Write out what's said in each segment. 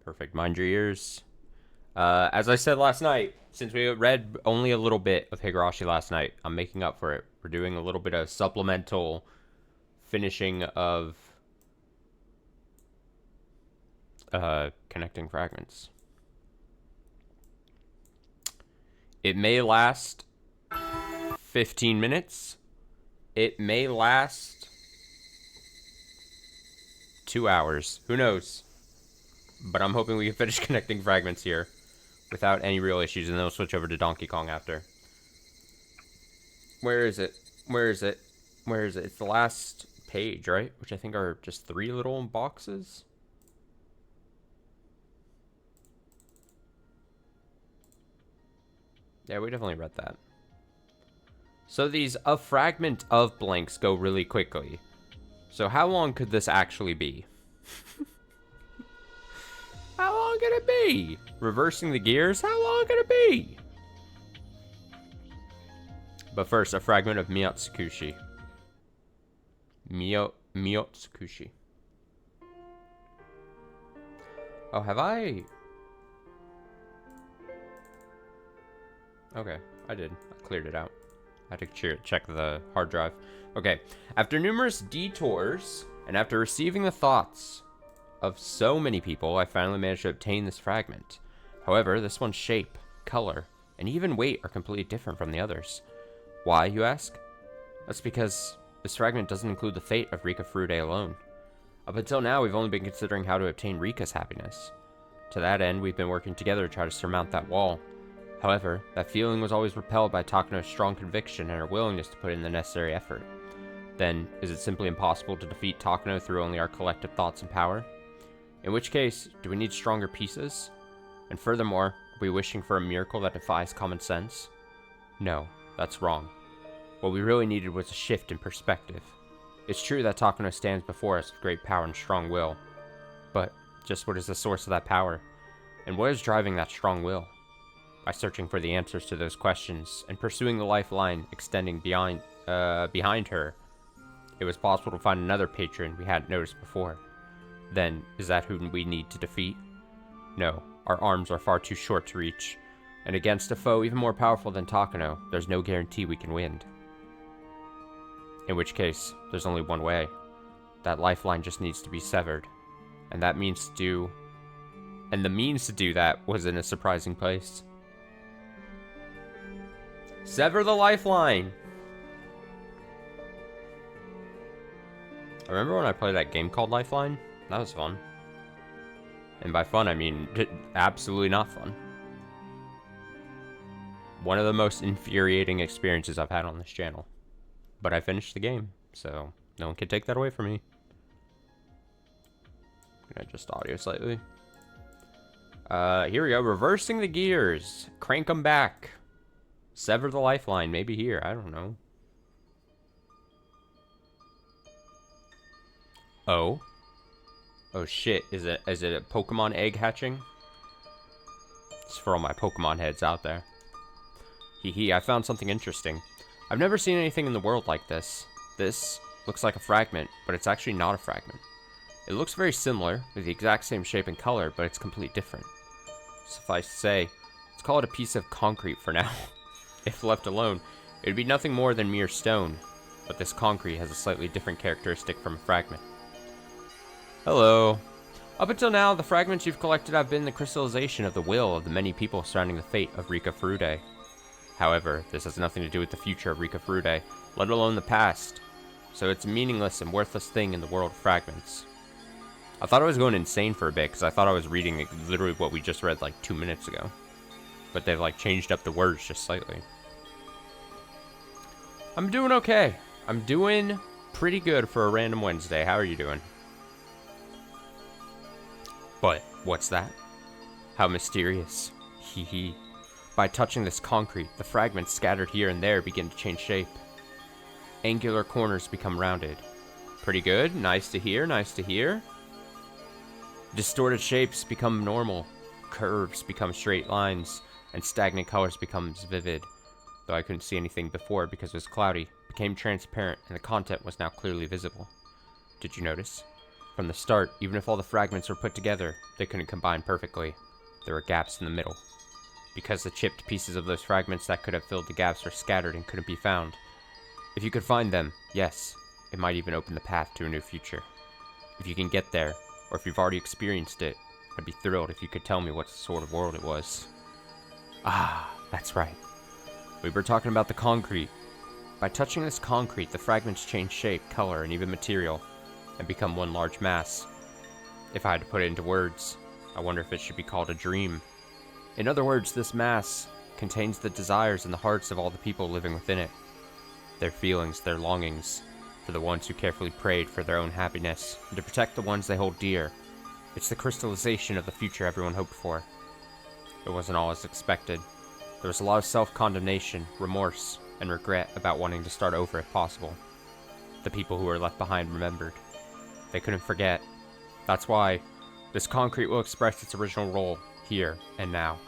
Perfect. Mind your ears. As I said last night, since we read only a little bit of Higurashi last night, I'm making up for it. We're doing a little bit of supplemental finishing of connecting fragments. It may last 15 minutes. It may last 2 hours. Who knows? But I'm hoping we can finish connecting fragments here without any real issues, and then we'll switch over to Donkey Kong after. Where is it? Where is it? Where is it? It's the last page, right? Which I think are just 3 little boxes. Yeah, we definitely read that. So these a fragment of blanks go really quickly. So how long could this actually be? How long could it be? Reversing the gears? How long could it be? But first, a fragment of Miyotsukushi. Miyotsukushi. Oh, have I? Okay, I did. I cleared it out. I had to check the hard drive. Okay, after numerous detours, and after receiving the thoughts of so many people, I finally managed to obtain this fragment. However, this one's shape, color, and even weight are completely different from the others. Why, you ask? That's because this fragment doesn't include the fate of Rika Furude alone. Up until now, we've only been considering how to obtain Rika's happiness. To that end, we've been working together to try to surmount that wall. However, that feeling was always repelled by Takano's strong conviction and her willingness to put in the necessary effort. Then, is it simply impossible to defeat Takano through only our collective thoughts and power? In which case, do we need stronger pieces? And furthermore, are we wishing for a miracle that defies common sense? No, that's wrong. What we really needed was a shift in perspective. It's true that Takano stands before us with great power and strong will. But, just what is the source of that power? And what is driving that strong will? By searching for the answers to those questions, and pursuing the lifeline extending behind her, it was possible to find another patron we hadn't noticed before. Then, is that who we need to defeat? No, our arms are far too short to reach, and against a foe even more powerful than Takano, there's no guarantee we can win. In which case, there's only one way. That lifeline just needs to be severed, and the means to do that was in a surprising place. Sever the lifeline! I remember when I played that game called Lifeline? That was fun. And by fun, I mean absolutely not fun. One of the most infuriating experiences I've had on this channel. But I finished the game, so no one can take that away from me. Can I adjust audio slightly? Here we go. Reversing the gears. Crank them back. Sever the lifeline. Maybe here. I don't know. Oh. Oh shit. Is it a Pokemon egg hatching? It's for all my Pokemon heads out there. Hee, I found something interesting. I've never seen anything in the world like this. This looks like a fragment, but it's actually not a fragment. It looks very similar, with the exact same shape and color, but it's completely different. Suffice to say, let's call it a piece of concrete for now. If left alone, it would be nothing more than mere stone, but this concrete has a slightly different characteristic from a fragment. Hello. Up until now, the fragments you've collected have been the crystallization of the will of the many people surrounding the fate of Rika Furude. However, this has nothing to do with the future of Rika Furude, let alone the past, so it's a meaningless and worthless thing in the world of fragments. I thought I was going insane for a bit, because I thought I was reading literally what we just read like 2 minutes ago. But they've like changed up the words just slightly. I'm doing okay. I'm doing pretty good for a random Wednesday. How are you doing? But, what's that? How mysterious. Hee hee. By touching this concrete, the fragments scattered here and there begin to change shape. Angular corners become rounded. Pretty good. Nice to hear. Nice to hear. Distorted shapes become normal. Curves become straight lines. And stagnant colors becomes vivid. Though I couldn't see anything before because it was cloudy, it became transparent and the content was now clearly visible. Did you notice? From the start, even if all the fragments were put together, they couldn't combine perfectly. There were gaps in the middle. Because the chipped pieces of those fragments that could have filled the gaps were scattered and couldn't be found. If you could find them, yes, it might even open the path to a new future. If you can get there, or if you've already experienced it, I'd be thrilled if you could tell me what sort of world it was. Ah, that's right. We were talking about the concrete. By touching this concrete, the fragments change shape, color, and even material, and become one large mass. If I had to put it into words, I wonder if it should be called a dream. In other words, this mass contains the desires and the hearts of all the people living within it. Their feelings, their longings, for the ones who carefully prayed for their own happiness, and to protect the ones they hold dear. It's the crystallization of the future everyone hoped for. It wasn't all as expected. There was a lot of self-condemnation, remorse, and regret about wanting to start over if possible. The people who were left behind remembered. They couldn't forget. That's why this concrete will express its original role here and now.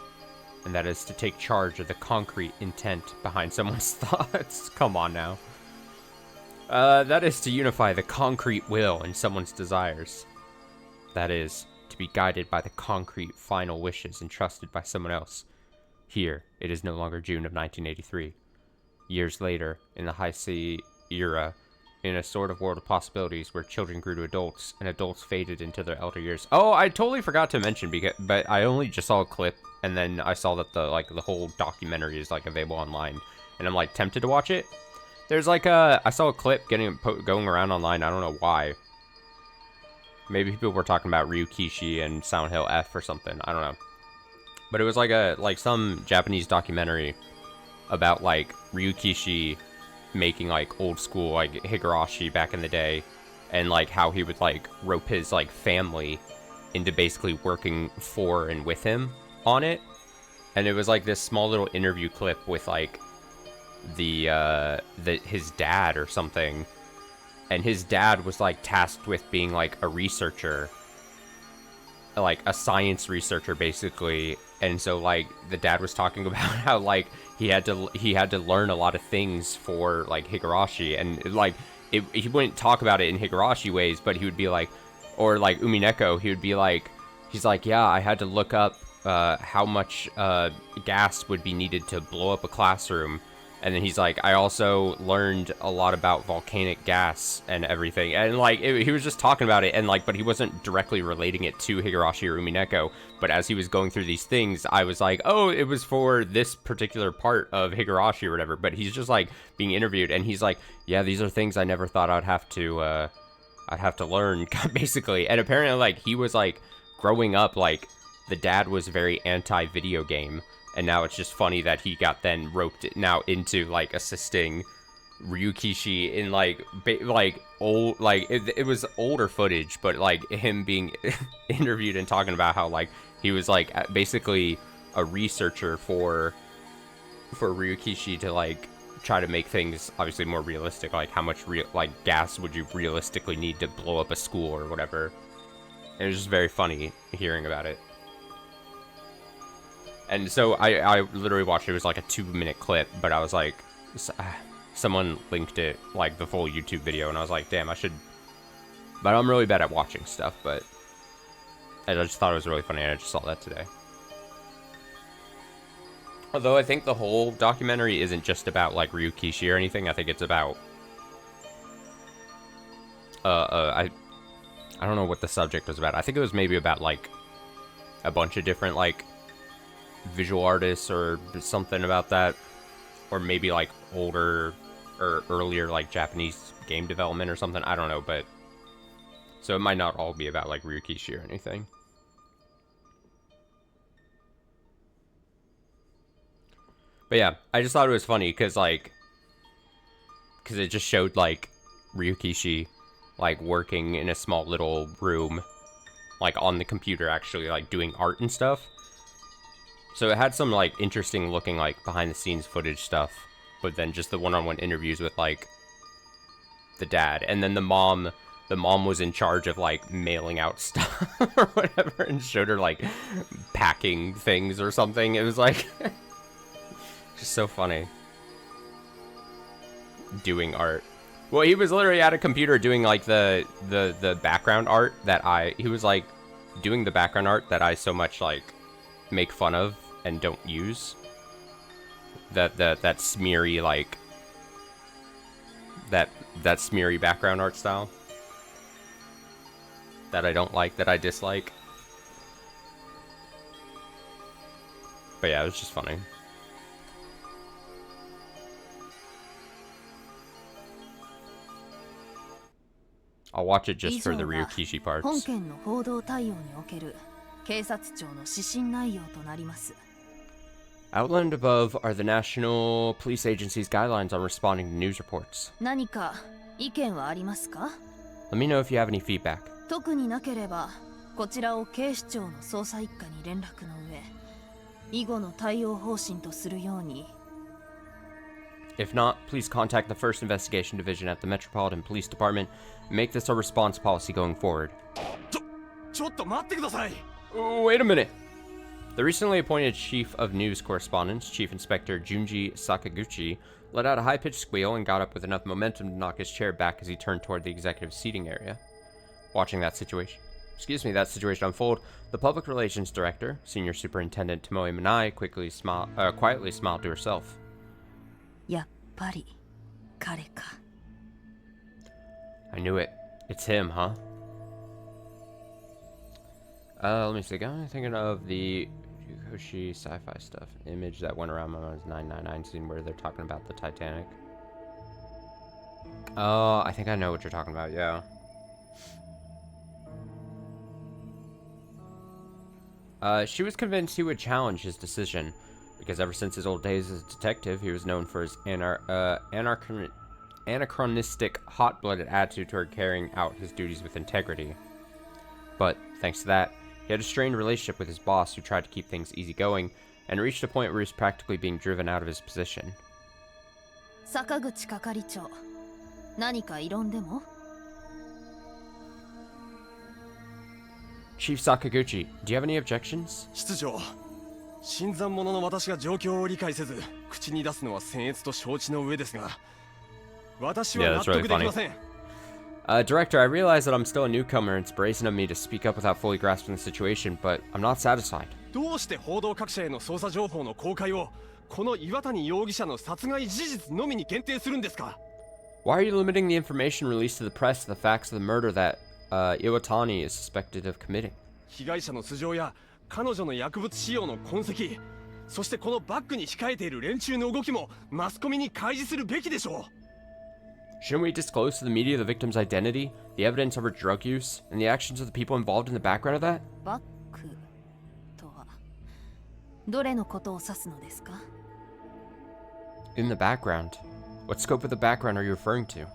And that is to take charge of the concrete intent behind someone's thoughts. Come on now. That is to unify the concrete will in someone's desires. That is, to be guided by the concrete final wishes entrusted by someone else. Here, it is no longer June of 1983. Years later, in the Heisei era, in a sort of world of possibilities where children grew to adults and adults faded into their elder years. Oh, I totally forgot to mention, but I only just saw a clip, and then I saw that the whole documentary is available online, and I'm tempted to watch it. There's I saw a clip going around online. I don't know why. Maybe people were talking about Ryukishi and Silent Hill F or something. I don't know. But it was some Japanese documentary about Ryukishi making old school Higurashi back in the day, and how he would rope his family into basically working for and with him on it. And it was this small little interview clip with his dad or something, and his dad was tasked with being a researcher, a science researcher basically. And so the dad was talking about how he had to learn a lot of things for Higurashi, and he wouldn't talk about it in Higurashi ways, but he would be or Umineko, he would be he's yeah, I had to look up how much gas would be needed to blow up a classroom. And then he's I also learned a lot about volcanic gas and everything. And he was just talking about it, and but he wasn't directly relating it to Higurashi or Umineko. But as he was going through these things, I was oh, it was for this particular part of Higurashi or whatever. But he's just being interviewed, and he's yeah, these are things I never thought I'd have to learn, basically. And apparently he was growing up, the dad was very anti-video game. And now it's just funny that he got then roped now into assisting Ryukishi in old it was older footage, but him being interviewed and talking about how he was basically a researcher for Ryukishi to try to make things obviously more realistic, how much gas would you realistically need to blow up a school or whatever. And it was just very funny hearing about it. And so I literally watched it. It was a 2-minute clip, but I was someone linked it, the full YouTube video, and I was damn, I should. But I'm really bad at watching stuff, but I just thought it was really funny, and I just saw that today. Although I think the whole documentary isn't just about Ryukishi or anything. I think it's about I don't know what the subject was about. I think it was maybe about a bunch of different visual artists or something about that, or maybe older or earlier Japanese game development or something. I don't know, but so it might not all be about Ryukishi or anything. But yeah, I just thought it was funny because it just showed Ryukishi working in a small little room on the computer, actually doing art and stuff. So it had some interesting looking behind the scenes footage stuff, but then just the one-on-one interviews with the dad, and then the mom was in charge of mailing out stuff or whatever, and showed her packing things or something. It was just so funny. Doing art. Well, he was literally at a computer doing like the background art that he was like doing the background art that I so much like make fun of and don't use. That smeary like that smeary background art style that I don't like, that I dislike. But yeah, it was just funny. I'll watch it just for the Ryukishi parts. Outlined above are the National Police Agency's guidelines on responding to news reports. Let me know if you have any feedback. If not, please contact the First Investigation Division at the Metropolitan Police Department and make this a response policy going forward. Wait a minute. The recently appointed Chief of News Correspondence, Chief Inspector Junji Sakaguchi, let out a high-pitched squeal and got up with enough momentum to knock his chair back as he turned toward the executive seating area. Watching that situation unfold, the Public Relations Director, Senior Superintendent Tomoe Manai, quietly smiled to herself. I knew it. It's him, huh? Let me see. I'm thinking of the Higurashi sci-fi stuff. Image that went around my mind was 999 scene where they're talking about the Titanic. Oh, I think I know what you're talking about, yeah. She was convinced he would challenge his decision, because ever since his old days as a detective, he was known for his anachronistic, hot-blooded attitude toward carrying out his duties with integrity. But, thanks to that, he had a strained relationship with his boss who tried to keep things easygoing, and reached a point where he was practically being driven out of his position. Sakaguchi Kakaricho, nanika iron demo? Chief Sakaguchi, do you have any objections? 室長、新参者の私が状況を理解せず口に出すのは僭越と承知の上ですが、私は納得できません。Director, I realize that I'm still a newcomer and it's brazen of me to speak up without fully grasping the situation, but I'm not satisfied. どうして報道各社への捜査情報の公開をこの岩谷容疑者の殺害事実のみに限定するんですか? Why are you limiting the information released to the press to the facts of the murder that Iwatani is suspected of committing? 被害者の素性や彼女の薬物使用の痕跡、そしてこのバッグに控えている連中の動きもマスコミに開示するべきでしょう。Shouldn't we disclose to the media the victim's identity, the evidence of her drug use, and the actions of the people involved in the background of that? バッグとはどれのことを指すのですか? In the background. What scope of the background are you referring to?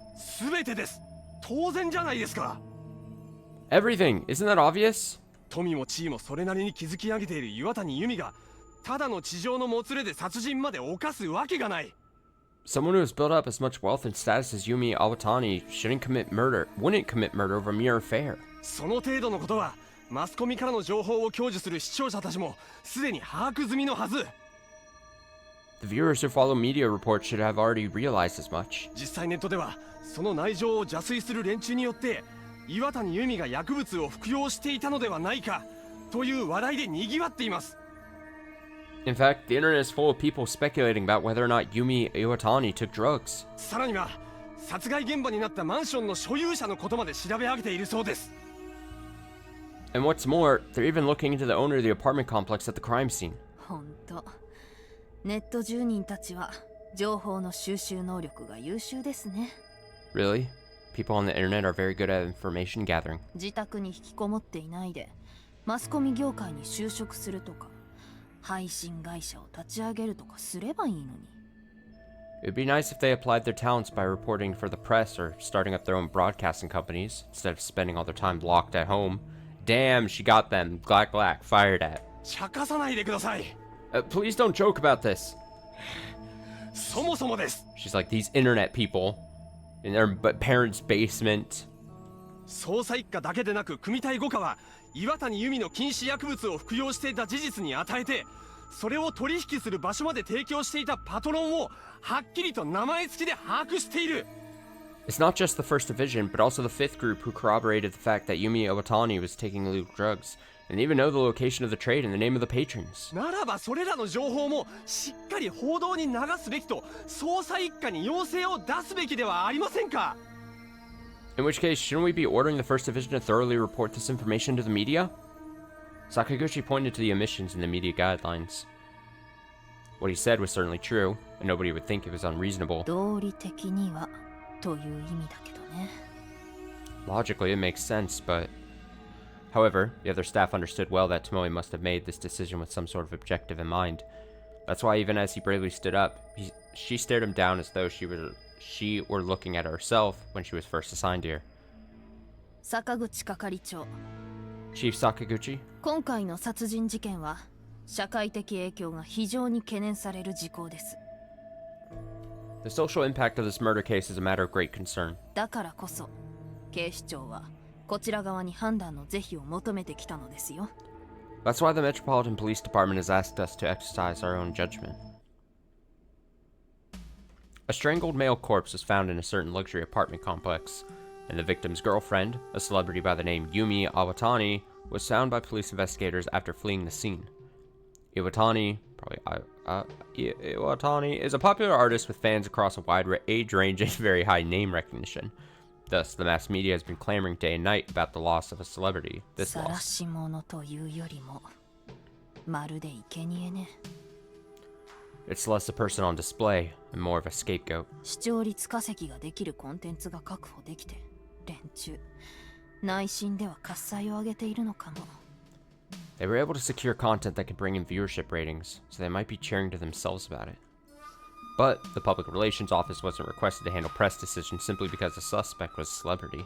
全てです。当然じゃないですか。Everything. Isn't that obvious? 富も地位もそれなりに築き上げている岩谷由美がただの地上のもつれで殺人まで犯すわけがない。Someone who has built up as much wealth and status as Yumi Awatani wouldn't commit murder over a mere affair. その程度のことはマスコミからの情報を享受する視聴者たちもすでに把握済みのはず。The viewers who follow media reports should have already realized as much. 実際ネットではその内情を邪推する連中によって岩谷由美が薬物を服用していたのではないかという話題で賑わっています。In fact, the internet is full of people speculating about whether or not Yumi Iwatani took drugs. さらには殺害現場になったマンションの所有者のことまで調べ上げているそうです。And what's more, they're even looking into the owner of the apartment complex at the crime scene. 本当、ネット住人たちは情報の収集能力が優秀ですね。Really? People on the internet are very good at information gathering. 自宅に引きこもっていないでマスコミ業界に就職するとか配信会社を立ち上げるとかすればいいのに。It'd be nice if they applied their talents by reporting for the press or starting up their own broadcasting companies instead of spending all their time locked at home. Damn, she got them. Glack, fired at. 茶化さないでください。Please don't joke about this. そもそもです。She's like these internet people in their parents' basement. 捜査一課だけでなく組対5課は岩谷由美の禁止薬物を服用していた事実に与えて、それを取引する場所まで提供していたパトロンをはっきりと名前付きで把握している。It's not just the 1st Division, but also the 5th Group who corroborated the fact that Yumi Iwatani was taking illegal drugs, and they even know the location of the trade and the name of the patrons. ならばそれらの情報もしっかり報道に流すべきと捜査一課に要請を出すべきではありませんか In which case, shouldn't we be ordering the 1st Division to thoroughly report this information to the media? Sakaguchi pointed to the omissions in the media guidelines. What he said was certainly true, and nobody would think it was unreasonable. 道理的にはという意味だけどね。 Logically, it makes sense, but... However, the other staff understood well that Tomoe must have made this decision with some sort of objective in mind. That's why even as he bravely stood up, she stared him down as though she were looking at herself when she was first assigned here. 坂口係長。 Chief Sakaguchi? 今回の殺人事件は社会的影響が非常に懸念される事項です。 The social impact of this murder case is a matter of great concern. だからこそ警視庁はこちら側に判断の是非を求めてきたのですよ。 That's why the Metropolitan Police Department has asked us to exercise our own judgment. A strangled male corpse was found in a certain luxury apartment complex, and the victim's girlfriend, a celebrity by the name Yumi Iwatani, was found by police investigators after fleeing the scene. Iwatani is a popular artist with fans across a wide age range and very high name recognition. Thus, the mass media has been clamoring day and night about the loss of a celebrity. This loss. 晒し者というよりもまるで生贄ね。 It's less a person on display and more of a scapegoat. 視聴率稼ぎができるコンテンツが確保できて、連中内心では喝采を上げているのかも。 They were able to secure content that could bring in viewership ratings, so they might be cheering to themselves about it. But the Public Relations Office wasn't requested to handle press decisions simply because the suspect was a celebrity.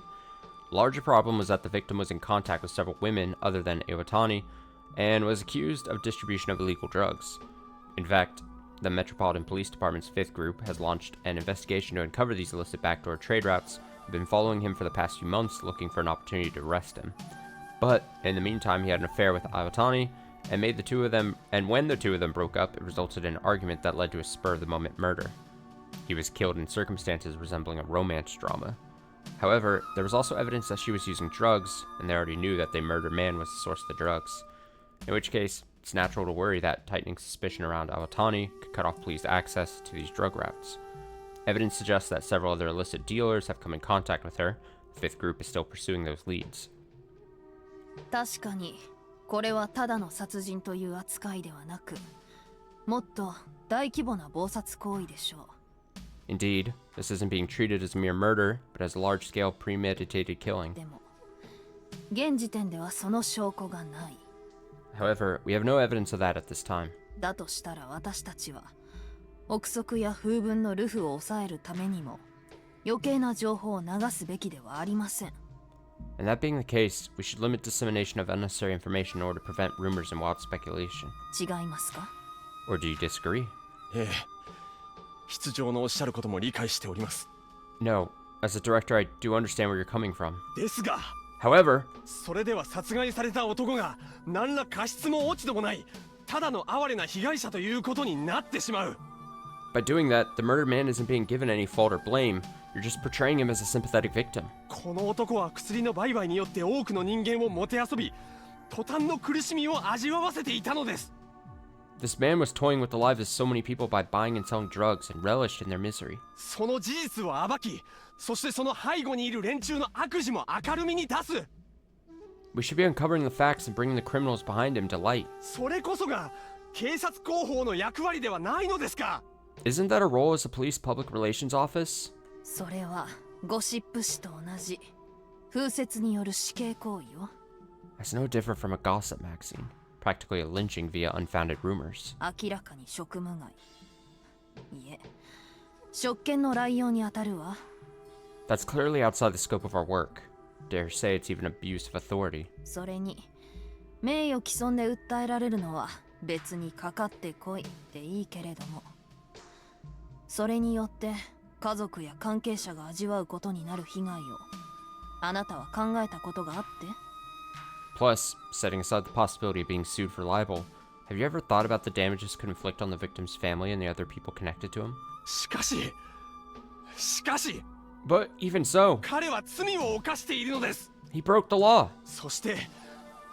The larger problem was that the victim was in contact with several women other than Iwatani, and was accused of distribution of illegal drugs. In fact, the Metropolitan Police Department's 5th Group has launched an investigation to uncover these illicit backdoor trade routes, and been following him for the past few months looking for an opportunity to arrest him. But, in the meantime, he had an affair with Iwatani, and when the two of them broke up, it resulted in an argument that led to a spur-of-the-moment murder. He was killed in circumstances resembling a romance drama. However, there was also evidence that she was using drugs, and they already knew that the murdered man was the source of the drugs. In which case, it's natural to worry that tightening suspicion around Iwatani could cut off police access to these drug routes. Evidence suggests that several other illicit dealers have come in contact with her. The 5th Group is still pursuing those leads. 確かにこれはただの殺人という扱いではなく、もっと大規模な謀殺行為でしょう。 Indeed, this isn't being treated as a mere murder, but as a large-scale premeditated killing. でも現時点ではその証拠がない。 However, we have no evidence of that at this time. だとしたら私たちは憶測や風聞の流布を抑えるためにも余計な情報を流すべきではありません。 And that being the case, we should limit dissemination of unnecessary information in order to prevent rumors and wild speculation. 違いますか？ Or do you disagree? ええ、室長のおっしゃることも理解しております。 No. As a director, I do understand where you're coming from. ですが、 However, それでは殺害された男が何ら過失も落ち度もないただの哀れな被害者ということになってしまう。 by doing that, the murdered man isn't being given any fault or blame. You're just portraying him as a sympathetic victim. この男は薬の売買によって多くの人間をもてあそび、途端の苦しみを味わわせていたのです。 This man was toying with the lives of so many people by buying and selling drugs and relished in their misery. その事実を暴き、そしてその背後にいる連中の悪事も明るみに出す。 We should be uncovering the facts and bringing the criminals behind him to light. それこそが警察広報の役割ではないのですか。 Isn't that a role as a police public relations office? それはゴシップ誌と同じ風説による死刑行為よ。 That's no different from a gossip magazine, practically a lynching via unfounded rumors. 明らかに職務外。いえ、職権の乱用に当たるわ。 That's clearly outside the scope of our work. Dare say it's even abuse of authority. それに名誉毀損で訴えられるのは別にかかってこいでいいけれども、それによって家族や関係者が味わうことになる被害をあなたは考えたことがあって？ Plus, setting aside the possibility of being sued for libel, have you ever thought about the damages could inflict on the victim's family and the other people connected to him? しかし But even so, 彼は罪を犯しているのです。 he broke the law. そして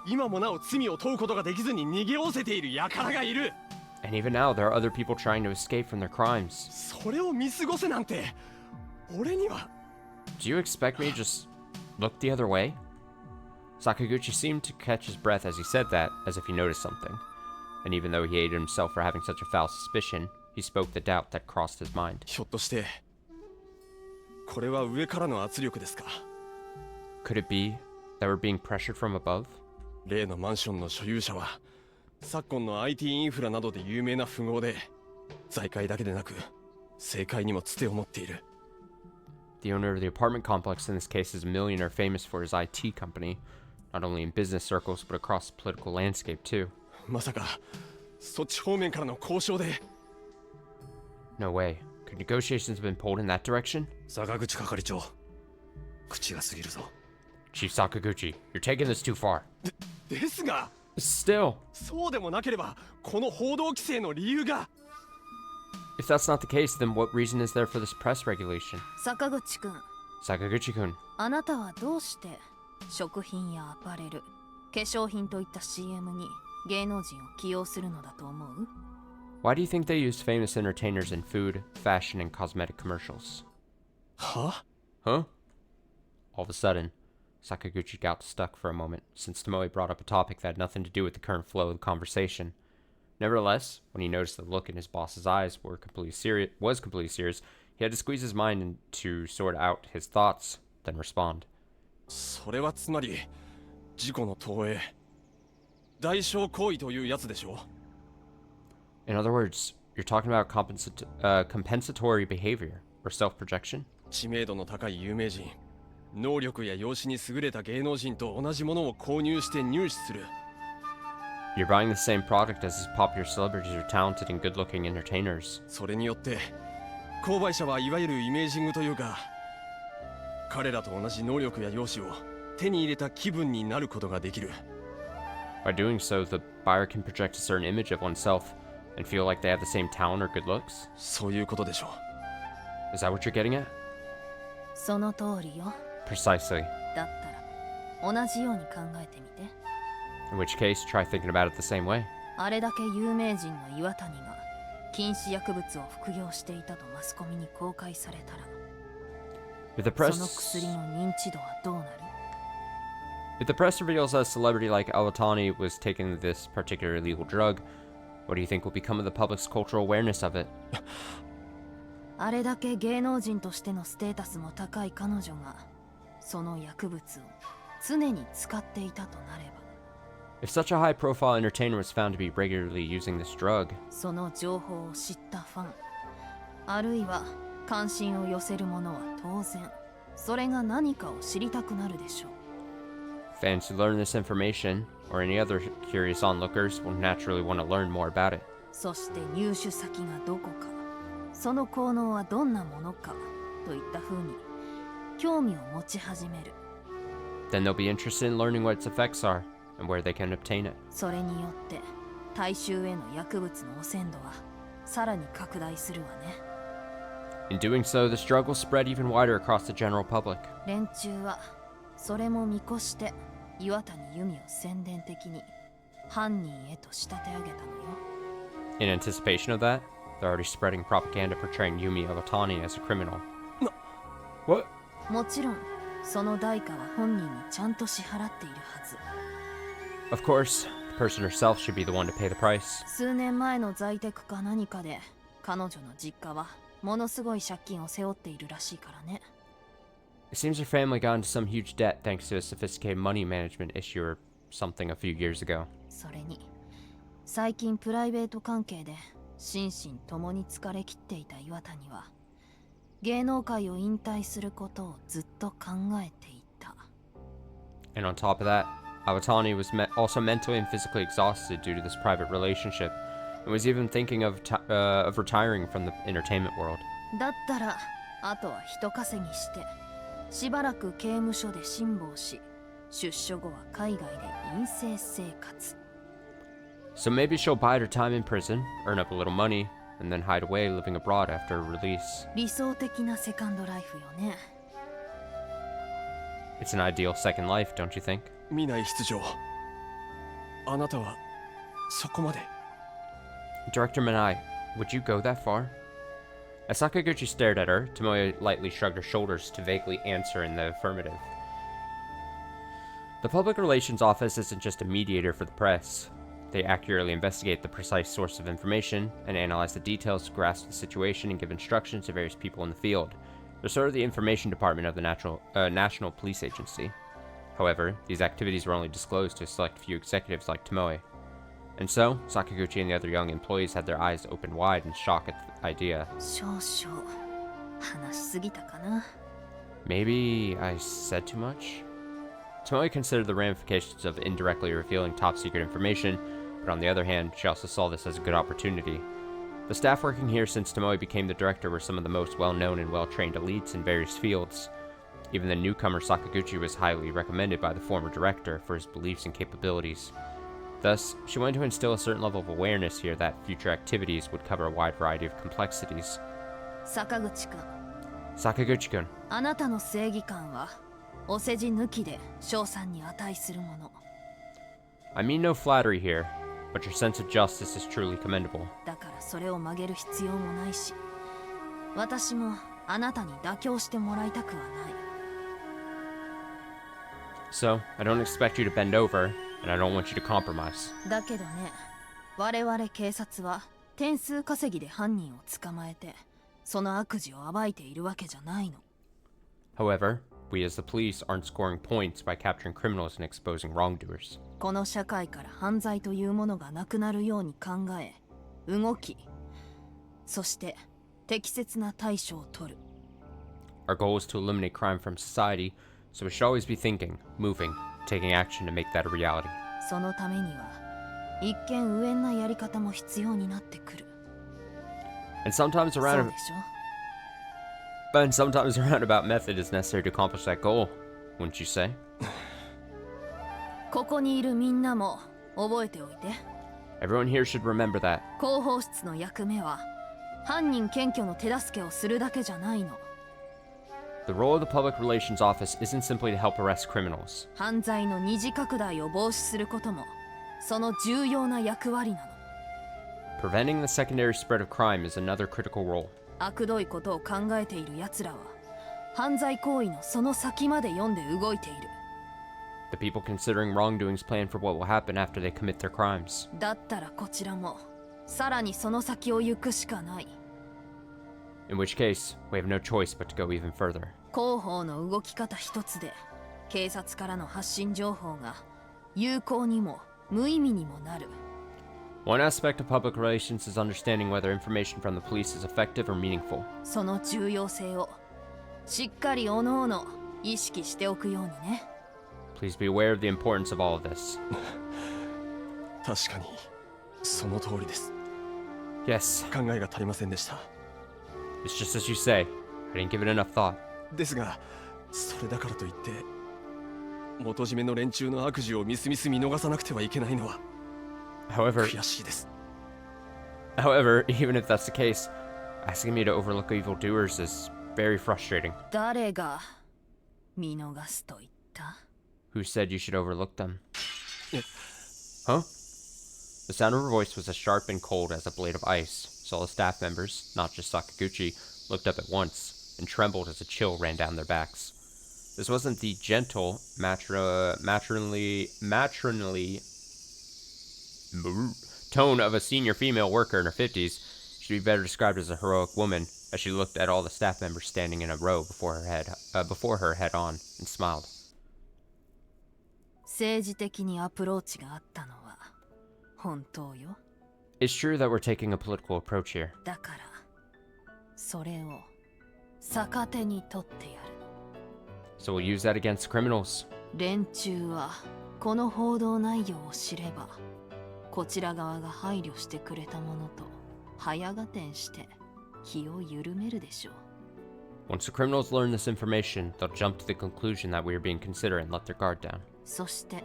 今もなお罪を問うことができずに逃げおせている輩がいる。 And even now, there are other people trying to escape from their crimes. それを見過ごせなんて俺には。 Do you expect me to just look the other way? Sakaguchi seemed to catch his breath as he said that, as if he noticed something. And even though he hated himself for having such a foul suspicion, he spoke the doubt that crossed his mind. ひょっとしてこれは上からの圧力ですか。 Could it be that we're being pressured from above? 例のマンションの所有者は昨今の IT インフラなどで有名な富豪で、財界だけでなく政界にもつてを持っている。 The owner of the apartment complex in this case is a millionaire famous for his IT company, not only in business circles but across the political landscape too. まさかそっち方面からの交渉で。 No way. Could negotiations have been pulled in that direction? 坂口係長、口が過ぎるぞ。 Chief Sakaguchi, you're taking this too far. ですが Still, そうでもなければこの報道規制の理由が。 if that's not the case, then what reason is there for this press regulation? 坂口くん、 Sakaguchi-kun, あなたはどうして食品やアパレル、化粧品といった CM に芸能人を起用するのだと思う？ why do you think they use famous entertainers in food, fashion, and cosmetic commercials? は？ Huh? All of a sudden, Sakaguchi got stuck for a moment, since Tomoe brought up a topic that had nothing to do with the current flow of the conversation. Nevertheless, when he noticed the look in his boss's eyes was completely serious, he had to squeeze his mind to sort out his thoughts, then respond. それはつまり事故の投影、代償行為というやつでしょ。 In other words, you're talking about compensatory behavior, or self-projection? 知名度の高い有名人、能力や容姿に優れた芸能人と同じものを購入して入手する。 You're buying the same product as these popular celebrities or talented and good-looking entertainers. それによって購買者はいわゆるイメージングというか、彼らと同じ能力や容姿を手に入れた気分になることができる。 By doing so, the buyer can project a certain image of oneself and feel like they have the same talent or good looks. そういうことでしょう。 Is that what you're getting at? その通りよ。 Precisely. だったら同じように考えてみて。 In which case, try thinking about it the same way. あれだけ有名人の岩谷が禁止薬物を服用していたとマスコミに公開されたら、 If the その press 薬の認知度はどうなる？ if the press reveals that a celebrity like Awatani was taking this particular illegal drug, what do you think will become of the public's cultural awareness of it? あれだけ芸能人としてのステータスも高い彼女がその薬物を常に使っていたとなれば、 If such a high-profile entertainer was found to be regularly using this drug, その情報を知ったファン、あるいは関心を寄せる者は当然それが何かを知りたくなるでしょう。 fans who learn this information, or any other curious onlookers, will naturally want to learn more about it. そして入手先がどこか、その効能はどんなものかといった風に興味を持ち始める。 Then they'll be interested in learning what its effects are, and where they can obtain it. それによって大衆への薬物の汚染度はさらに拡大するわね。 In doing so, this drug will spread even wider across the general public. 連中はそれも見越して岩谷由美を宣伝的に犯人へと仕立て上げたのよ。 In anticipation of that, they're already spreading propaganda portraying Yumi Awatani as a criminal. What? もちろんその代価は本人にちゃんと支払っているはず。 Of course, the person herself should be the one to pay the price. 数年前の在宅か何かで彼女の実家はものすごい借金を背負っているらしいからね。 It seems her family got into some huge debt thanks to a sophisticated money management issue or something a few years ago. それに最近プライベート関係で心身ともに疲れ切っていた岩谷は芸能界を引退することをずっと考えていた。 And on top of that, Awatani was also mentally and physically exhausted due to this private relationship, and was even thinking of retiring from the entertainment world. だったらあとは一稼ぎしてしばらく刑務所で辛抱し、出所後は海外で陰性生活。 So maybe she'll bide her time in prison, earn up a little money, and then hide away living abroad after her release. 理想的なセカンドライフよね。It's an ideal second life, don't you think? 見ない室長、あなたはそこまで。 Director Manai, would you go that far? As Sakaguchi stared at her, Tomoe lightly shrugged her shoulders to vaguely answer in the affirmative. The Public Relations Office isn't just a mediator for the press. They accurately investigate the precise source of information and analyze the details to grasp the situation and give instructions to various people in the field. They're sort of the information department of the National Police Agency. However, these activities were only disclosed to a select few executives like Tomoe. And so, Sakaguchi and the other young employees had their eyes opened wide in shock at the idea. 少々話しすぎたかな。 Maybe I said too much? Tomoe considered the ramifications of indirectly revealing top-secret information, but on the other hand, she also saw this as a good opportunity. The staff working here since Tomoe became the director were some of the most well-known and well-trained elites in various fields. Even the newcomer Sakaguchi was highly recommended by the former director for his beliefs and capabilities. Thus, she wanted to instill a certain level of awareness here that future activities would cover a wide variety of complexities. 坂口君、 Sakaguchi-kun, あなたの正義感はお世辞抜きで賞賛に値するもの。 I mean no flattery here, but your sense of justice is truly commendable. だからそれを曲げる必要もないし、私もあなたに妥協してもらいたくはない。 So, I don't expect you to bend over, and I don't want you to compromise. だけどね、我々警察は点数稼ぎで犯人を捕まえて、その悪事を暴いているわけじゃないの。 However, we as the police aren't scoring points by capturing criminals and exposing wrongdoers. この社会から犯罪というものがなくなるように考え、動き、そして適切な対処を取る。 Our goal is to eliminate crime from society, so we should always be thinking, moving, taking action to make that a reality. そのためには一見無縁なやり方も必要になってくる。 And sometimes そう a でしょ？ sometimes a roundabout method is necessary to accomplish that goal, wouldn't you say? ここにいるみんなも覚えておいて。 Everyone here should remember that. 広報室の役目は犯人検挙の手助けをするだけじゃないの。 The role of the Public Relations Office isn't simply to help arrest criminals. 犯罪の二次拡大を防止することもその重要な役割なの。 Preventing the secondary spread of crime is another critical role. 悪どいことを考えている奴らは犯罪行為のその先まで読んで動いている。 The people considering wrongdoings plan for what will happen after they commit their crimes. だったらこちらもさらにその先を行くしかない。 In which case, we have no choice but to go even further. 広報の動き方一つで警察からの発信情報が有効にも無意味にもなる。 One aspect of public relations is understanding whether information from the police is effective or meaningful. その重要性をしっかりおのおの意識しておくようにね。 Please be aware of the importance of all of this. 確かにその通りです。 Yes, 考えが足りませんでした。 it's just as you say. I didn't give it enough thought. ですが、それだからといって元締めの連中の悪事をみすみす見逃さなくてはいけないのは However, 悔しいです。 even if that's the case, asking me to overlook evildoers is very frustrating. 誰が見逃すと言った？ Who said you should overlook them? え Huh? The sound of her voice was as sharp and cold as a blade of ice, so all the staff members, not just Sakaguchi, looked up at once and trembled as a chill ran down their backs. This wasn't the gentle, matronly tone of a senior female worker in her 50s. She'd be better described as a heroic woman, as she looked at all the staff members standing in a row before her head on, and smiled. 政治的にアプローチがあったのは本当よ。 It's true that we're taking a political approach here. だからそれを逆手に取ってやる。 So we'll use that against criminals. 連中はこの報道内容を知ればこちら側が配慮してくれたものと早合点して気を緩めるでしょう。 Once the criminals learn this information, they'll jump to the conclusion that we are being considerate and let their guard down. そして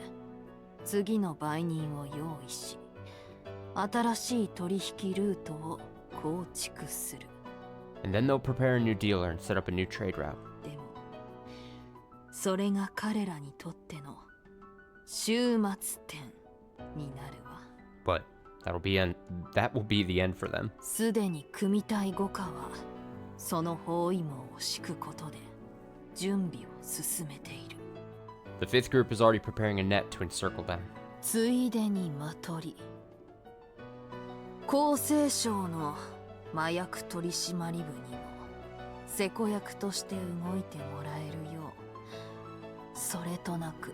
次の売人を用意し新しい取引ルートを構築する。 And then they'll prepare a new dealer and set up a new trade route. でもそれが彼らにとっての終末点になるわ。 But that will be the end for them. すでに組体5課はその包囲網を敷くことで準備を進めている。 The fifth group is already preparing a net to encircle them. ついでにマトリ、厚生省の麻薬取締部にもセコ役として動いてもらえるようそれとなく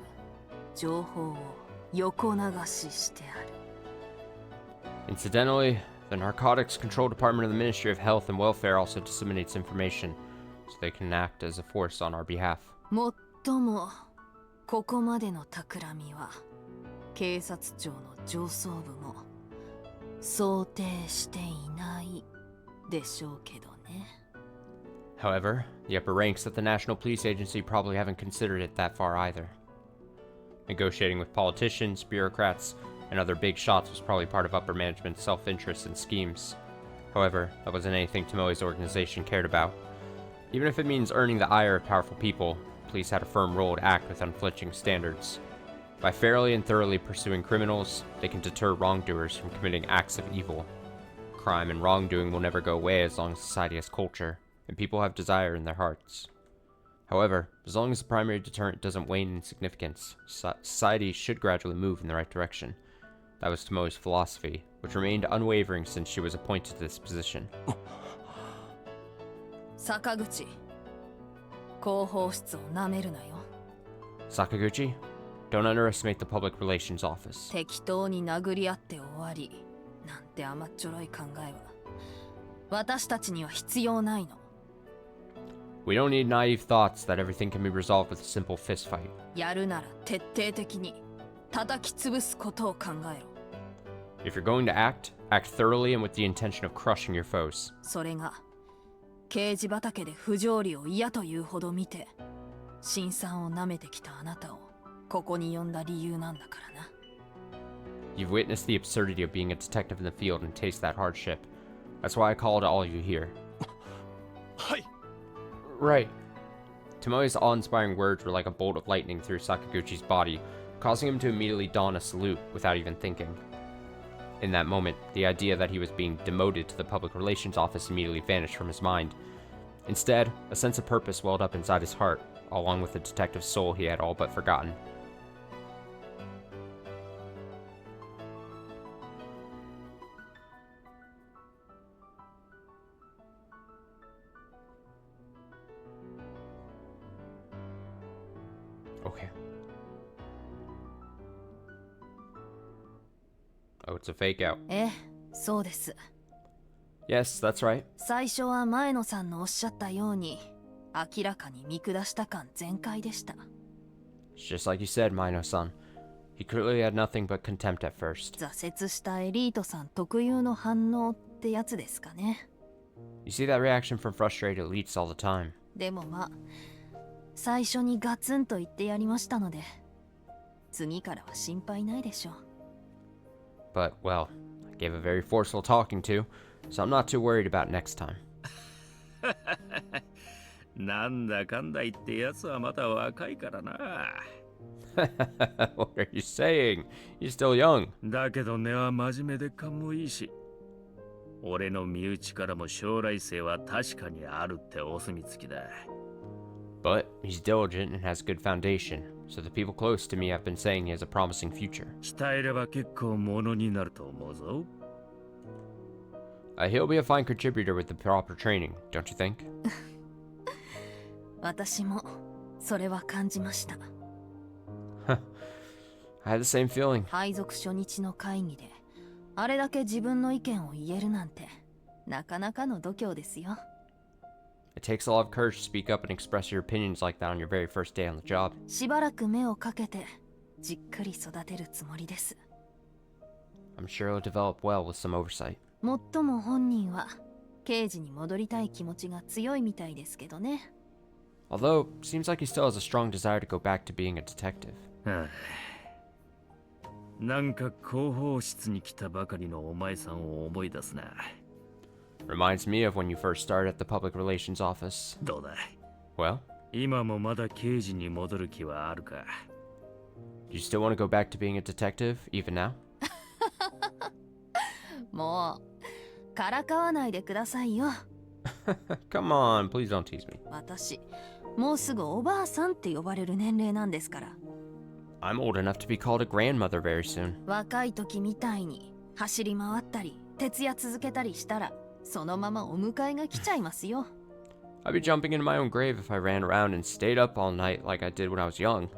情報を横流ししてある。 Incidentally, the Narcotics Control Department of the Ministry of Health and Welfare also disseminates information, so they can act as a force on our behalf. もっともここまでの企みは警察庁の上層部も想定していないでしょうけどね。 However, the upper ranks of the National Police Agency probably haven't considered it that far either. Negotiating with politicians, bureaucrats, and other big shots was probably part of upper management's self-interest and schemes. However, that wasn't anything Tomoe's organization cared about. Even if it means earning the ire of powerful people, police had a firm role to act with unflinching standards. By fairly and thoroughly pursuing criminals, they can deter wrongdoers from committing acts of evil. Crime and wrongdoing will never go away as long as society has culture, and people have desire in their hearts. However, as long as the primary deterrent doesn't wane in significance, society should gradually move in the right direction. That was Tomoe's philosophy, which remained unwavering since she was appointed to this position. 坂口、広報室をなめるなよ。 Sakaguchi, don't underestimate the public relations office. 適当に殴り合って終わりなんて甘っちょろい考えは私たちには必要ないの。 We don't need naive thoughts that everything can be resolved with a simple fist fight. やるなら徹底的に叩き潰すことを考えろ。 If you're going to act, act thoroughly and with the intention of crushing your foes. それが刑事畑で不条理を嫌というほど見て辛酸をなめてきたあなたをここに呼んだ理由なんだからな。 You've witnessed the absurdity of being a detective in the field and taste that hardship. That's why I called all of you here. はい。 Right. Tomoe's awe-inspiring words were like a bolt of lightning through Sakaguchi's body, causing him to immediately don a salute without even thinking. In that moment, the idea that he was being demoted to the public relations office immediately vanished from his mind. Instead, a sense of purpose welled up inside his heart, along with the detective's soul he had all but forgotten. Okay. Oh, it's a fake out. ええ、そうです。 Yes, that's right. 最初は前野さんのおっしゃったように明らかに見下した感全開でした。 It's just like you said, Mino-san. He clearly had nothing but contempt at first. 挫折したエリートさん特有の反応ってやつですかね。 You see that reaction from frustrated elites all the time. でもまあ最初にガツンと言ってやりましたので次からは心配ないでしょう。 But, well, I gave a very forceful talking to, so I'm not too worried about next time. なんだかんだ言ってやつはまだ若いからな。What are you saying? He's still young. だけど根は真面目で勘もいいし、俺の身内からも将来性は確かにあるってお墨付きだ。But he's diligent and has good foundation, so the people close to me have been saying he has a promising future. 鍛えれば結構ものになると思うぞ。He'll be a fine contributor with the proper training, don't you think? 私もそれは感じました。 I had the same feeling. 配属初日の会議であれだけ自分の意見を言えるなんてなかなかの度胸ですよ。 It takes a lot of courage to speak up and express your opinions like that on your very first day on the job. しばらく目をかけてじっくり育てるつもりです。 I'm sure it'll develop well with some oversight. もっとも本人は刑事に戻りたい気持ちが強いみたいですけどね。 Although, seems like he still has a strong desire to go back to being a detective. なんか広報室に来たばかりのお前さんを思い出すな。 Reminds me of when you first started at the public relations office. どうだ。 Well, 今もまだ刑事に戻る気はあるか？ Do you still want to go back to being a detective, even now? もうからかわないでくださいよ。Come on, please don't tease me. 私もうすぐおばあさんって呼ばれる年齢なんですから。 I'm old enough to be called a grandmother very soon. 若い時みたいに走り回ったり徹夜続けたりしたらそのままお迎えが来ちゃいますよ。 I'd be jumping into my own grave if I ran around and stayed up all night like I did when I was young.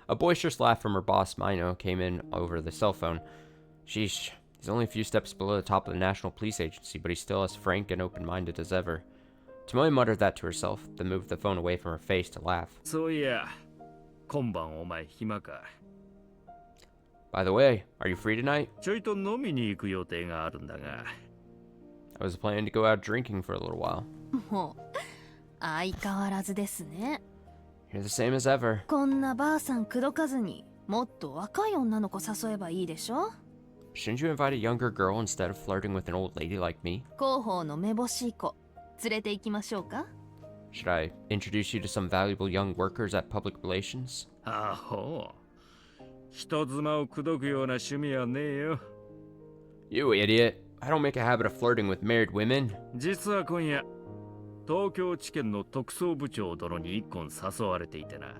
A boisterous laugh from her boss, Mino, came in over the cell phone. Sheesh, he's only a few steps below the top of the National Police Agency, but he's still as frank and open-minded as ever. Tomoe muttered that to herself, then moved the phone away from her face to laugh. そういや、今晩お前暇か？ By the way, are you free tonight? ちょいと飲みに行く予定があるんだが。I was planning to go out drinking for a little while. もう相変わらずですね。 You're the same as ever. こんなばあさん口説かずにもっと若い女の子誘えばいいでしょ。 Shouldn't you invite a younger girl instead of flirting with an old lady like me? 広報のめぼしい子連れて行きましょうか。 Should I introduce you to some valuable young workers at public relations? あほう。人妻を口説くような趣味はねえよ。 You idiot. I don't make a habit of flirting with married women. 実は今夜、東京地検の特捜部長殿に一本誘われていてな。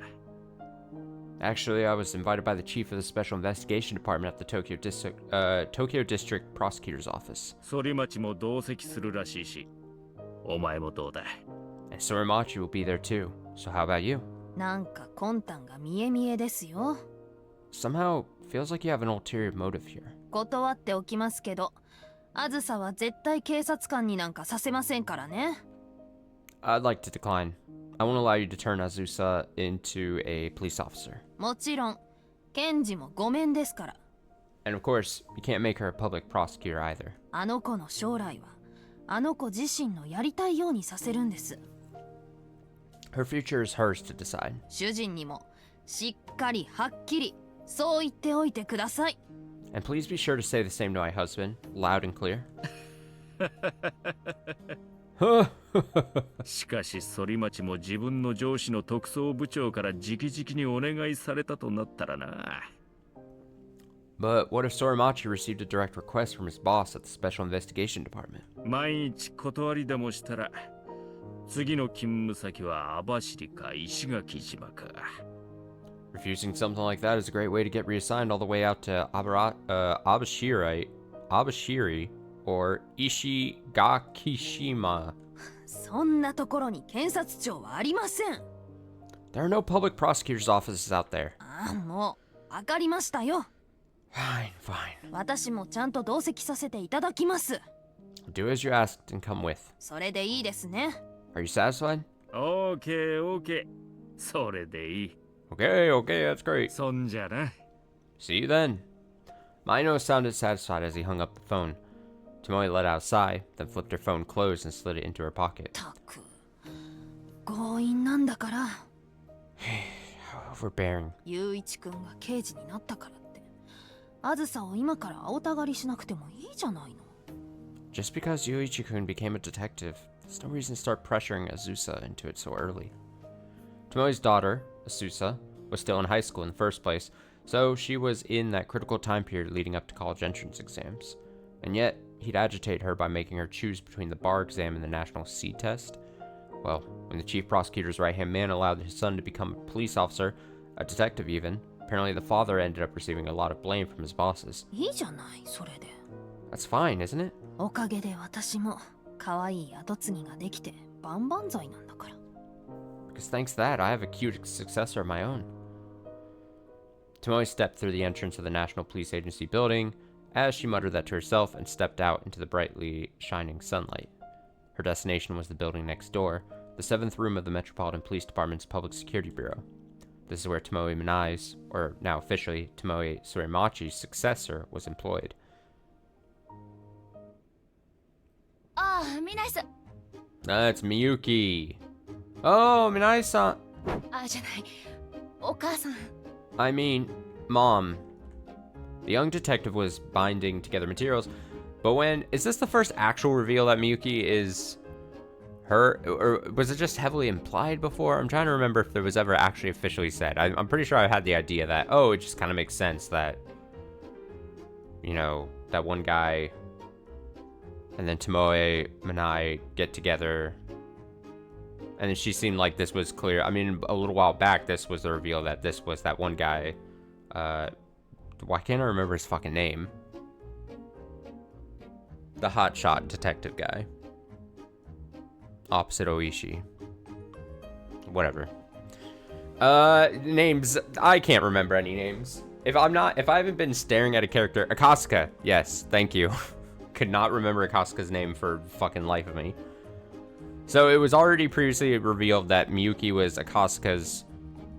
Actually, I was invited by the chief of the Special Investigation Department at the Tokyo District Prosecutor's Office. 反町も同席するらしいし、お前もどうだ？ And Sorimachi will be there too. So how about you? なんか魂胆が見え見えですよ。 Somehow, feels like you have an ulterior motive here. 断っておきますけど、あずさは絶対警察官になんかさせませんからね。 I'd like to decline. I won't allow you to turn Azusa into a police officer. もちろん検事もごめんですから。 And of course, you can't make her a public prosecutor either. あの子の将来はあの子自身のやりたいようにさせるんです。 Her future is hers to decide. 主人にもしっかりはっきりそう言っておいてください。 And please be sure to say the same to my husband, loud and clear. しかし反町も自分の上司の特捜部長から直々にお願いされたとなったらな。 But what if Sorimachi received a direct request from his boss at the Special Investigation Department? 万一断りでもしたら、次の勤務先は網走か石垣島か。 Refusing something like that is a great way to get reassigned all the way out to Abashiri or Ishigakishima. そんなところに検察庁はありません。 There are no public prosecutors' offices out there. ああ、もうわかりましたよ。 Fine, fine. 私もちゃんと同席させていただきます。 Do as you asked and come with. それでいいですね。 Are you satisfied? オーケーオーケー。それでいい。 Okay, that's great. そんじゃな。 See you then. Mino sounded satisfied as he hung up the phone. Tomoe let out a sigh, then flipped her phone closed and slid it into her pocket. たく強引なんだから。 How overbearing. 雄一くんが刑事になったからってあずさを今から青たがりしなくてもいいじゃないの。 Just because Yuichi-kun became a detective, there's no reason to start pressuring Azusa into it so early. Tomoe's daughter, Asusa, was still in high school in the first place, so she was in that critical time period leading up to college entrance exams. And yet, he'd agitate her by making her choose between the bar exam and the national C test. Well, when the chief prosecutor's right-hand man allowed his son to become a police officer, a detective even, apparently the father ended up receiving a lot of blame from his bosses. いいじゃないそれで。 That's fine, isn't it? おかげで私も可愛い跡継ぎができて万々歳なんだから。 Because thanks to that, I have a cute successor of my own. Tomoe stepped through the entrance of the National Police Agency building, as she muttered that to herself and stepped out into the brightly shining sunlight. Her destination was the building next door, the 7th room of the Metropolitan Police Department's Public Security Bureau. This is where Tomoe Minai's, or now officially Tomoe Surimachi's successor, was employed. ああ、ミナイさん。 That's Miyuki. Oh, Minai-san. あ、じゃない。お母さん。 I mean, Mom. The young detective was binding together materials, but is this the first actual reveal that Miyuki is her, or was it just heavily implied before? I'm trying to remember if there was ever actually officially said. I'm pretty sure I had the idea that, oh, it just kind of makes sense that, you know, that one guy and then Tomoe Manai get together. And then she seemed like this was clear. I mean, a little while back, this was the reveal that this was that one guy. Why can't I remember his fucking name? The hotshot detective guy. Opposite Oishi. Whatever. Names. I can't remember any names. If I haven't been staring at a character. Akasuka. Yes, thank you. Could not remember Akasuka's name for fucking life of me. So it was already previously revealed that Miyuki was Akasuka's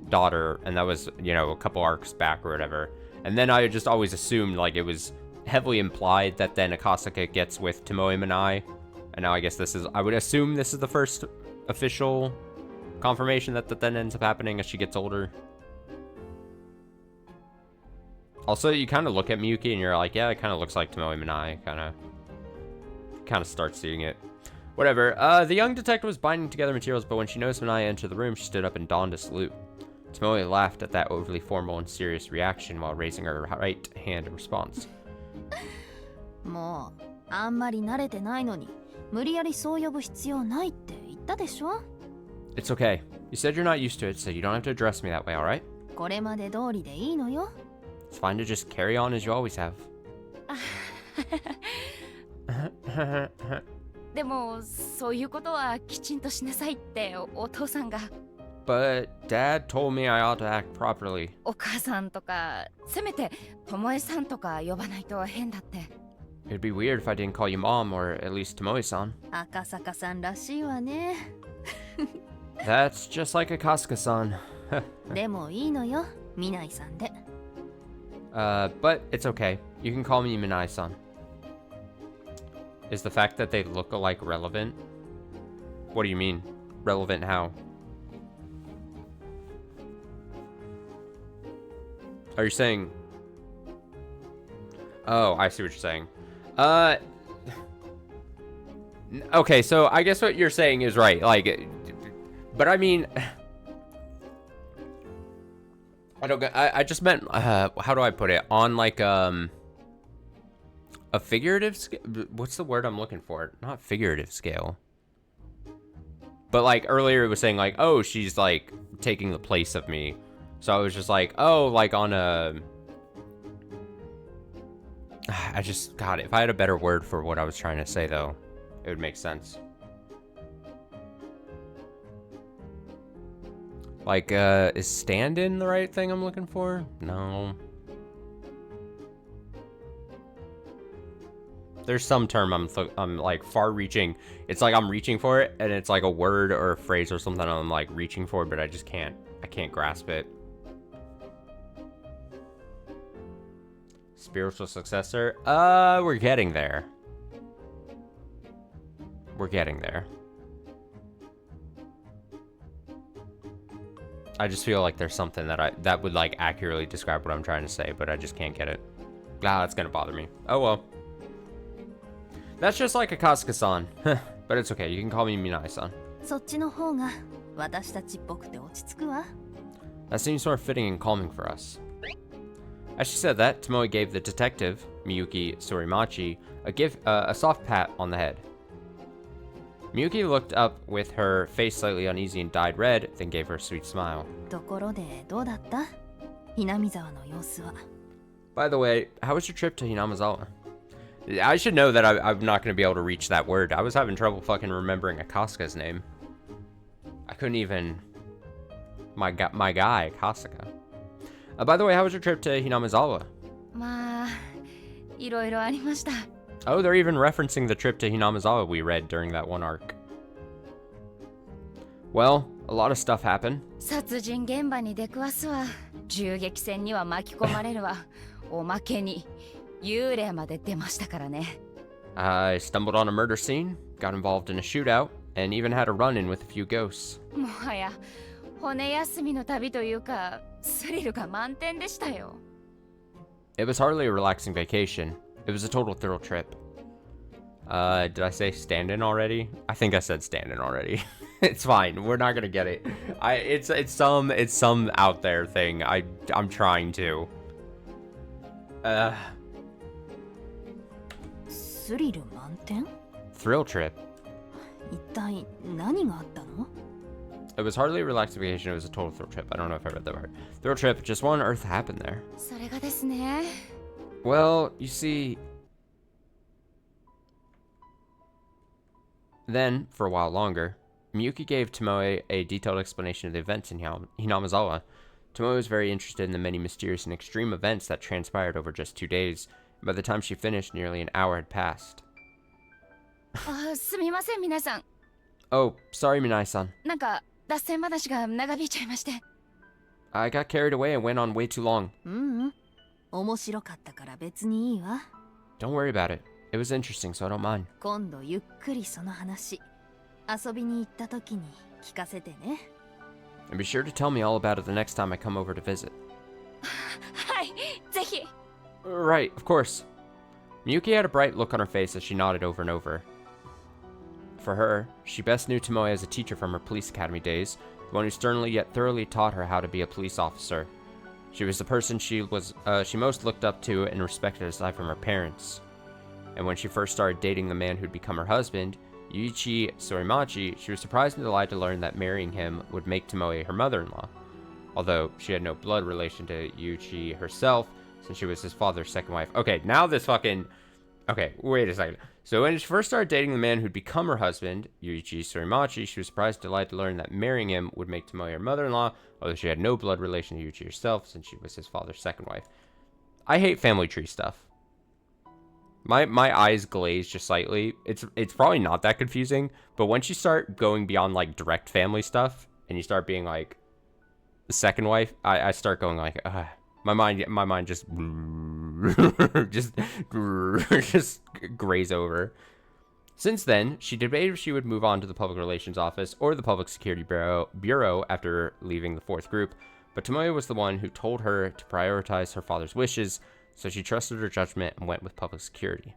daughter, and that was, you know, a couple arcs back or whatever. And then I just always assumed, like, it was heavily implied that then Akasuka gets with Tomoe Manai. And now I guess this is, I would assume this is the first official confirmation that then ends up happening as she gets older. Also, you kind of look at Miyuki and you're like, yeah, it kind of looks like Tomoe Manai. Kind of start seeing it. Whatever. The young detective was binding together materials, but when she noticed Manai enter the room, she stood up and donned a salute. Tomoe laughed at that overly formal and serious reaction while raising her right hand in response. もうあんまり慣れてないのに無理やりそう呼ぶ必要ないって言ったでしょ It's okay. You said you're not used to it, so you don't have to address me that way, alright? これまで通りでいいのよ It's fine to just carry on as you always have. でもそういうことはきちんとしなさいってお父さんが But Dad told me I ought to act properly. お母さんとかせめて巴さんとか呼ばないと変だって It'd be weird if I didn't call you Mom, or at least Tomoe-san. 赤坂さんらしいわね That's just like Akasuka-san. でもいいのよミナイさんで But it's okay. You can call me Minai-san. Is the fact that they look alike relevant? What do you mean? Relevant how? Are you saying... Oh, I see what you're saying. Okay, so I guess what you're saying is right. Like, but I mean... I just meant, how do I put it? On like, a figurative scale? What's the word I'm looking for? Not figurative scale. But like earlier it was saying like, oh, she's like taking the place of me. So I was just like, oh, like on a... God, if I had a better word for what I was trying to say though, it would make sense. Like, is stand-in the right thing I'm looking for? No. There's some term I'm like far-reaching. It's like I'm reaching for it, and it's like a word or a phrase or something I'm like reaching for, but I just can't. I can't grasp it. Spiritual successor? We're getting there. We're getting there. I just feel like there's something that would like accurately describe what I'm trying to say, but I just can't get it. Ah, that's gonna bother me. Oh well. That's just like Akasuka-san. But it's okay, you can call me Minai-san. そっちの方が私たちっぽくて落ち着くわ That seems more fitting and calming for us. As she said that, Tomoe gave the detective, Miyuki Surimachi, a soft pat on the head. Miyuki looked up with her face slightly uneasy and dyed red, then gave her a sweet smile. ところでどうだった南沢の様子は By the way, how was your trip to Hinamizawa? I should know that I'm not going to be able to reach that word. I was having trouble fucking remembering Akasuka's name. I couldn't even... My guy, Akasuka. By the way, how was your trip to Hinamizawa? まあいろいろありました Oh, they're even referencing the trip to Hinamizawa we read during that one arc. Well, a lot of stuff happened. 殺人現場に出くわすわ銃撃戦には巻き込まれるわおまけに幽霊まで出ましたからね I stumbled on a murder scene, got involved in a shootout, and even had a run-in with a few ghosts. もはや骨休みの旅というかスリルが満点でしたよ It was hardly a relaxing vacation. It was a total thrill trip. Did I say stand-in already? I think I said stand-in already. It's fine. We're not gonna get it. It's some out there thing. I'm trying to. スリル満点 Thrill trip. 一体何があったの It was hardly a relaxed vacation. It was a total thrill trip. I don't know if I read that right. Thrill trip. Just what on earth happened there? それがですね。 Well, you see. Then, for a while longer, Miyuki gave Tomoe a detailed explanation of the events in Hinamizawa. Tomoe was very interested in the many mysterious and extreme events that transpired over just 2 days. And by the time she finished, nearly an hour had passed. あ、すみません皆さん。 Oh, sorry, Minai-san. なんか脱線話が長引いちゃいまして。 I got carried away and went on way too long. 面白かったから別にいいわ Don't worry about it. It was interesting, so I don't mind. 今度ゆっくりその話遊びに行った時に聞かせてね And be sure to tell me all about it the next time I come over to visit. はい、ぜひ。 Right, of course. Miyuki had a bright look on her face as she nodded over and over. For her, she best knew Tomoe as a teacher from her police academy days, the one who sternly yet thoroughly taught her how to be a police officer. She was the person she most looked up to and respected aside from her parents. And when she first started dating the man who'd become her husband, Yuichi Sorimachi, she was surprised and delighted to learn that marrying him would make Tomoe her mother-in-law. Although she had no blood relation to Yuichi herself, since she was his father's second wife. Okay, now this fucking... Okay, wait a second. So when she first started dating the man who'd become her husband, Yuichi Sorimachi, she was surprised and delighted to learn that marrying him would make Tomoe her mother-in-law, although she had no blood relation to Yuichi herself, since she was his father's second wife. I hate family tree stuff. My eyes glaze just slightly. It's probably not that confusing, but once you start going beyond like direct family stuff and you start being like the second wife, I start going like my mind just just graze over. Since then, she debated if she would move on to the Public Relations Office or the Public Security Bureau after leaving the fourth group, but Tomoe was the one who told her to prioritize her father's wishes, so she trusted her judgment and went with public security.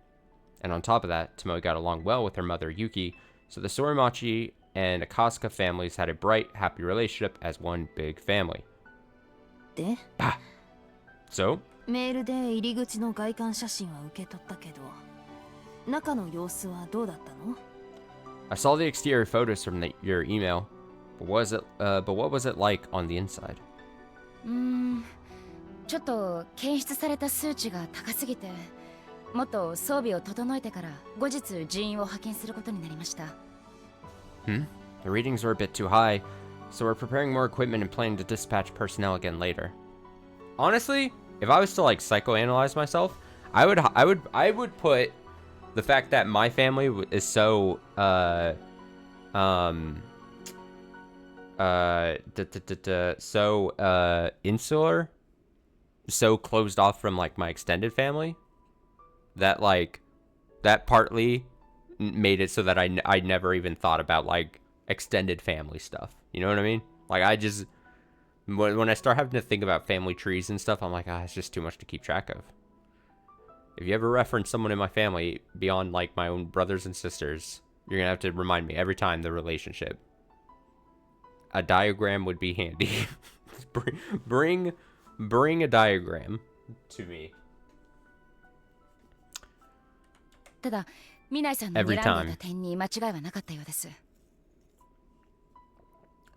And on top of that, Tomoe got along well with her mother, Yuki, so the Sorimachi and Akasuka families had a bright, happy relationship as one big family. で So? メールで入り口の外観写真は受け取ったけど中の様子はどうだったの I saw the exterior photos from your email, but what was it like on the inside? ちょっと検出された数値が高すぎて、もっと装備を整えてから後日人員を派遣することになりました。The readings were a bit too high, so we're preparing more equipment and planning to dispatch personnel again later. Honestly, if I was to like psychoanalyze myself, I would put the fact that my family is so insular, so closed off from like my extended family, that like that partly made it so that I never even thought about like extended family stuff. You know what I mean? Like I just when I start having to think about family trees and stuff, I'm like, it's just too much to keep track of. If you ever reference someone in my family beyond like my own brothers and sisters, you're gonna have to remind me every time the relationship. A diagram would be handy. bring a diagram to me. ただ、ミナイさんの睨んでいた点に間違いはなかったようです。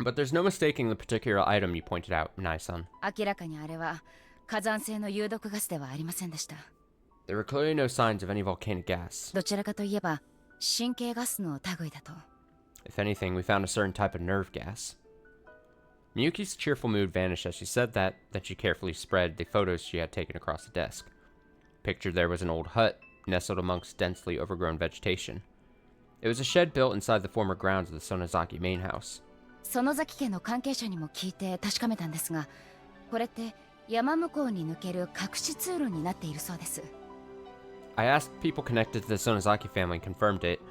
But there's no mistaking the particular item you pointed out, Minai-san. 明らかにあれは火山性の有毒ガスではありませんでした。There were clearly no signs of any volcanic gas. どちらかといえば神経ガスの類だと。If anything, we found a certain type of nerve gas. Miyuki's cheerful mood vanished as she said that, then she carefully spread the photos she had taken across the desk. Pictured there was an old hut, nestled amongst densely overgrown vegetation. It was a shed built inside the former grounds of the Sonozaki main house. 園崎家の関係者にも聞いて確かめたんですが、これって山向こうに抜ける隠し通路になっているそうです。I asked people connected to the Sonozaki family and confirmed it.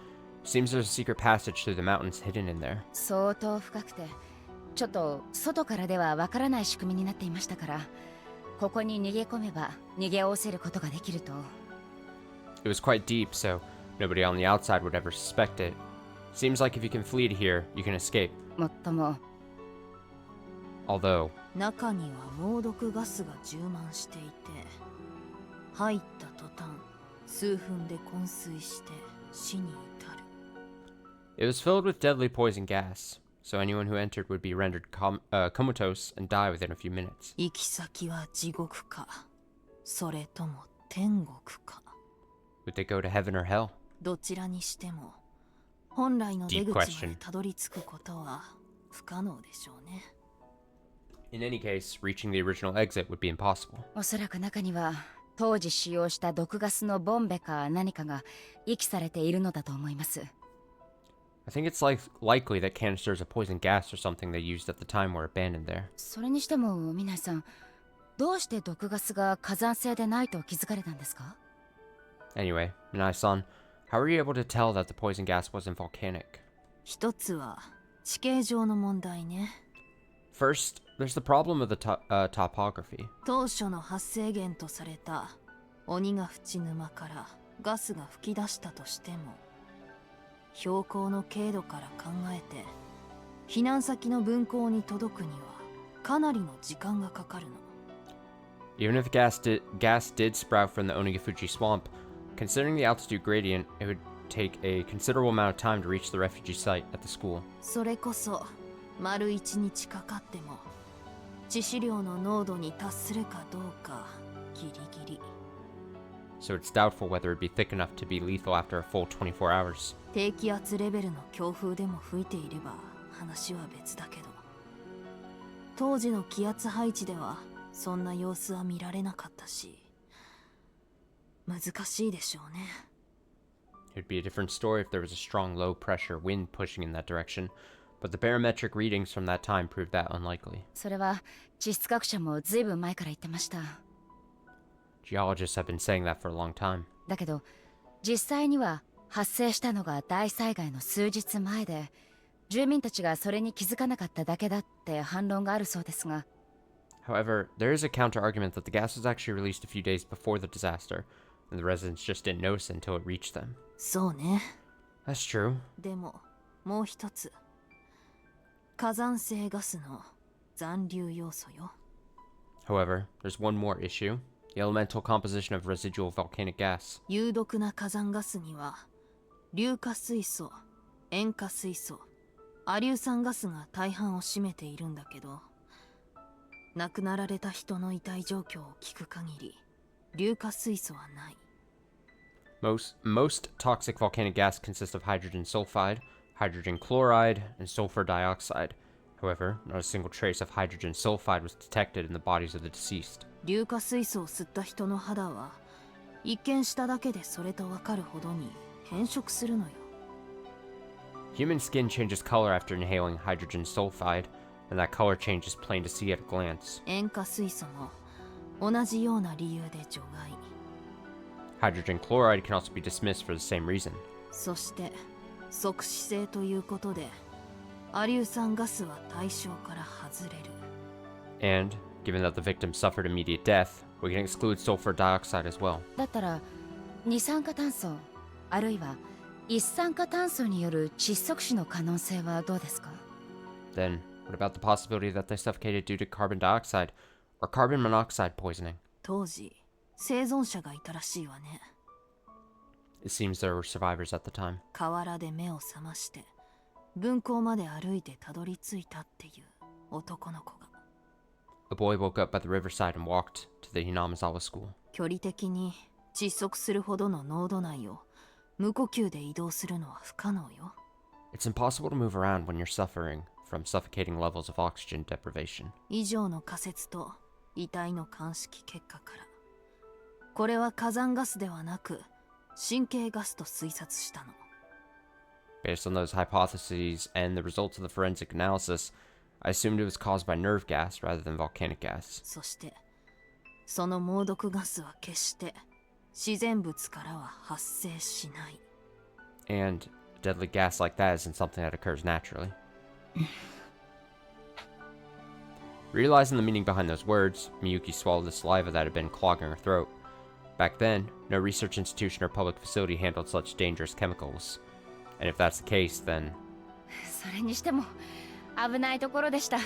Seems there's a secret passage through the mountains hidden in there. 相当深くて、ちょっと外からではわからない仕組みになっていましたから、ここに逃げ込めば逃げおせることができると。It was quite deep, so Nobody on the outside would ever suspect it. Seems like if you can flee to here, you can escape. もっとも Although, 中には猛毒ガスが充満していて、入った途端数分で昏睡して死に至る。 it was filled with deadly poison gas, so anyone who entered would be rendered comatose and die within a few minutes. 行き先は地獄か、それとも天国か。 Would they go to heaven or hell? どちらにしても本来の出 Deep 口ま question. でたどり着くことは不可能でしょうね。 In any case, reaching the original exit would be impossible. おそらく中には当時使用した毒ガスのボンベか何かが遺棄されているのだと思います。 I think it's likely that canisters of poison gas or something they used at the time were abandoned there. それにしても皆さん、どうして毒ガスが火山性でないと気づかれたんですか？ Anyway, Minai-san, how were you able to tell that the poison gas wasn't volcanic? 一つは地形上の問題ね。 First, there's the problem of the topography. 当初の発生源とされた鬼ヶ淵沼からガスが噴き出したとしても、標高の経度から考えて避難先の分校に届くにはかなりの時間がかかるの。 Even if gas did sprout from the Onigafuji swamp, considering the altitude gradient, it would take a considerable amount of time to reach the refugee site at the school. それこそ丸一日かかっても致死量の濃度に達するかどうかギリギリ。 So it's doubtful whether it'd be thick enough to be lethal after a full 24 hours. 低気圧レベルの強風でも吹いていれば話は別だけど、当時の気圧配置ではそんな様子は見られなかったし、難しいでしょうね。 It'd be a different story if there was a strong low pressure wind pushing in that direction, but the barometric readings from that time proved that unlikely. それは地質学者もずいぶん前から言ってました。 Geologists have been saying that for a long time. だけど実際には発生したのが大災害の数日前で、住民たちがそれに気づかなかっただけだって反論があるそうですが、 However, there is a counter-argument that the gas was actually released a few days before the disaster, and the residents just didn't notice it until it reached them. そうね。 That's true. でももう一つ、火山性ガスの残留要素よ。 However, there's one more issue. The elemental composition of residual volcanic gas. 有毒な火山ガスには硫化水素、塩化水素、亜硫酸ガスが大半を占めているんだけど、亡くなられた人の遺体状況を聞く限り硫化水素はない。 Most toxic volcanic gas consists of hydrogen sulfide, hydrogen chloride, and sulfur dioxide. However, not a single trace of hydrogen sulfide was detected in the bodies of the deceased. 硫化水素を吸った人の肌は一見しただけでそれとわかるほどに変色するのよ。 Human skin changes color after inhaling hydrogen sulfide, and that color change is plain to see at a glance. 塩化水素も同じような理由で除外。 Hydrogen chloride can also be dismissed for the same reason. そして即死性ということで亜硫酸ガスは対象から外れる。 And, given that the victim suffered immediate death, we can exclude sulfur dioxide as well. だったら二酸化炭素あるいは一酸化炭素による窒息死の可能性はどうですか？ Then, what about the possibility that they suffocated due to carbon dioxide or carbon monoxide poisoning? 当時生存者がいたらしいわね。 It seems there were survivors at the time. 河原で目を覚まして分校まで歩いてたどり着いたっていう男の子が。 A boy woke up by the riverside and walked to the Hinamazawa school. 距離的に窒息するほどの濃度内を無呼吸で移動するのは不可能よ。 It's impossible to move around when you're suffering from suffocating levels of oxygen deprivation. 以上の仮説と遺体の鑑識結果から、これは火山ガスではなく神経ガスと推察したの。 Based on those hypotheses and the results of the forensic analysis, I assumed it was caused by nerve gas rather than volcanic gas. そしてその猛毒ガスは決して自然物からは発生しない。 And a deadly gas like that isn't something that occurs naturally. Realizing the meaning behind those words, Miyuki swallowed the saliva that had been clogging her throat. Back then, no research institution or public facility handled such dangerous chemicals. And if that's the case, then... それにしても危ないところでした。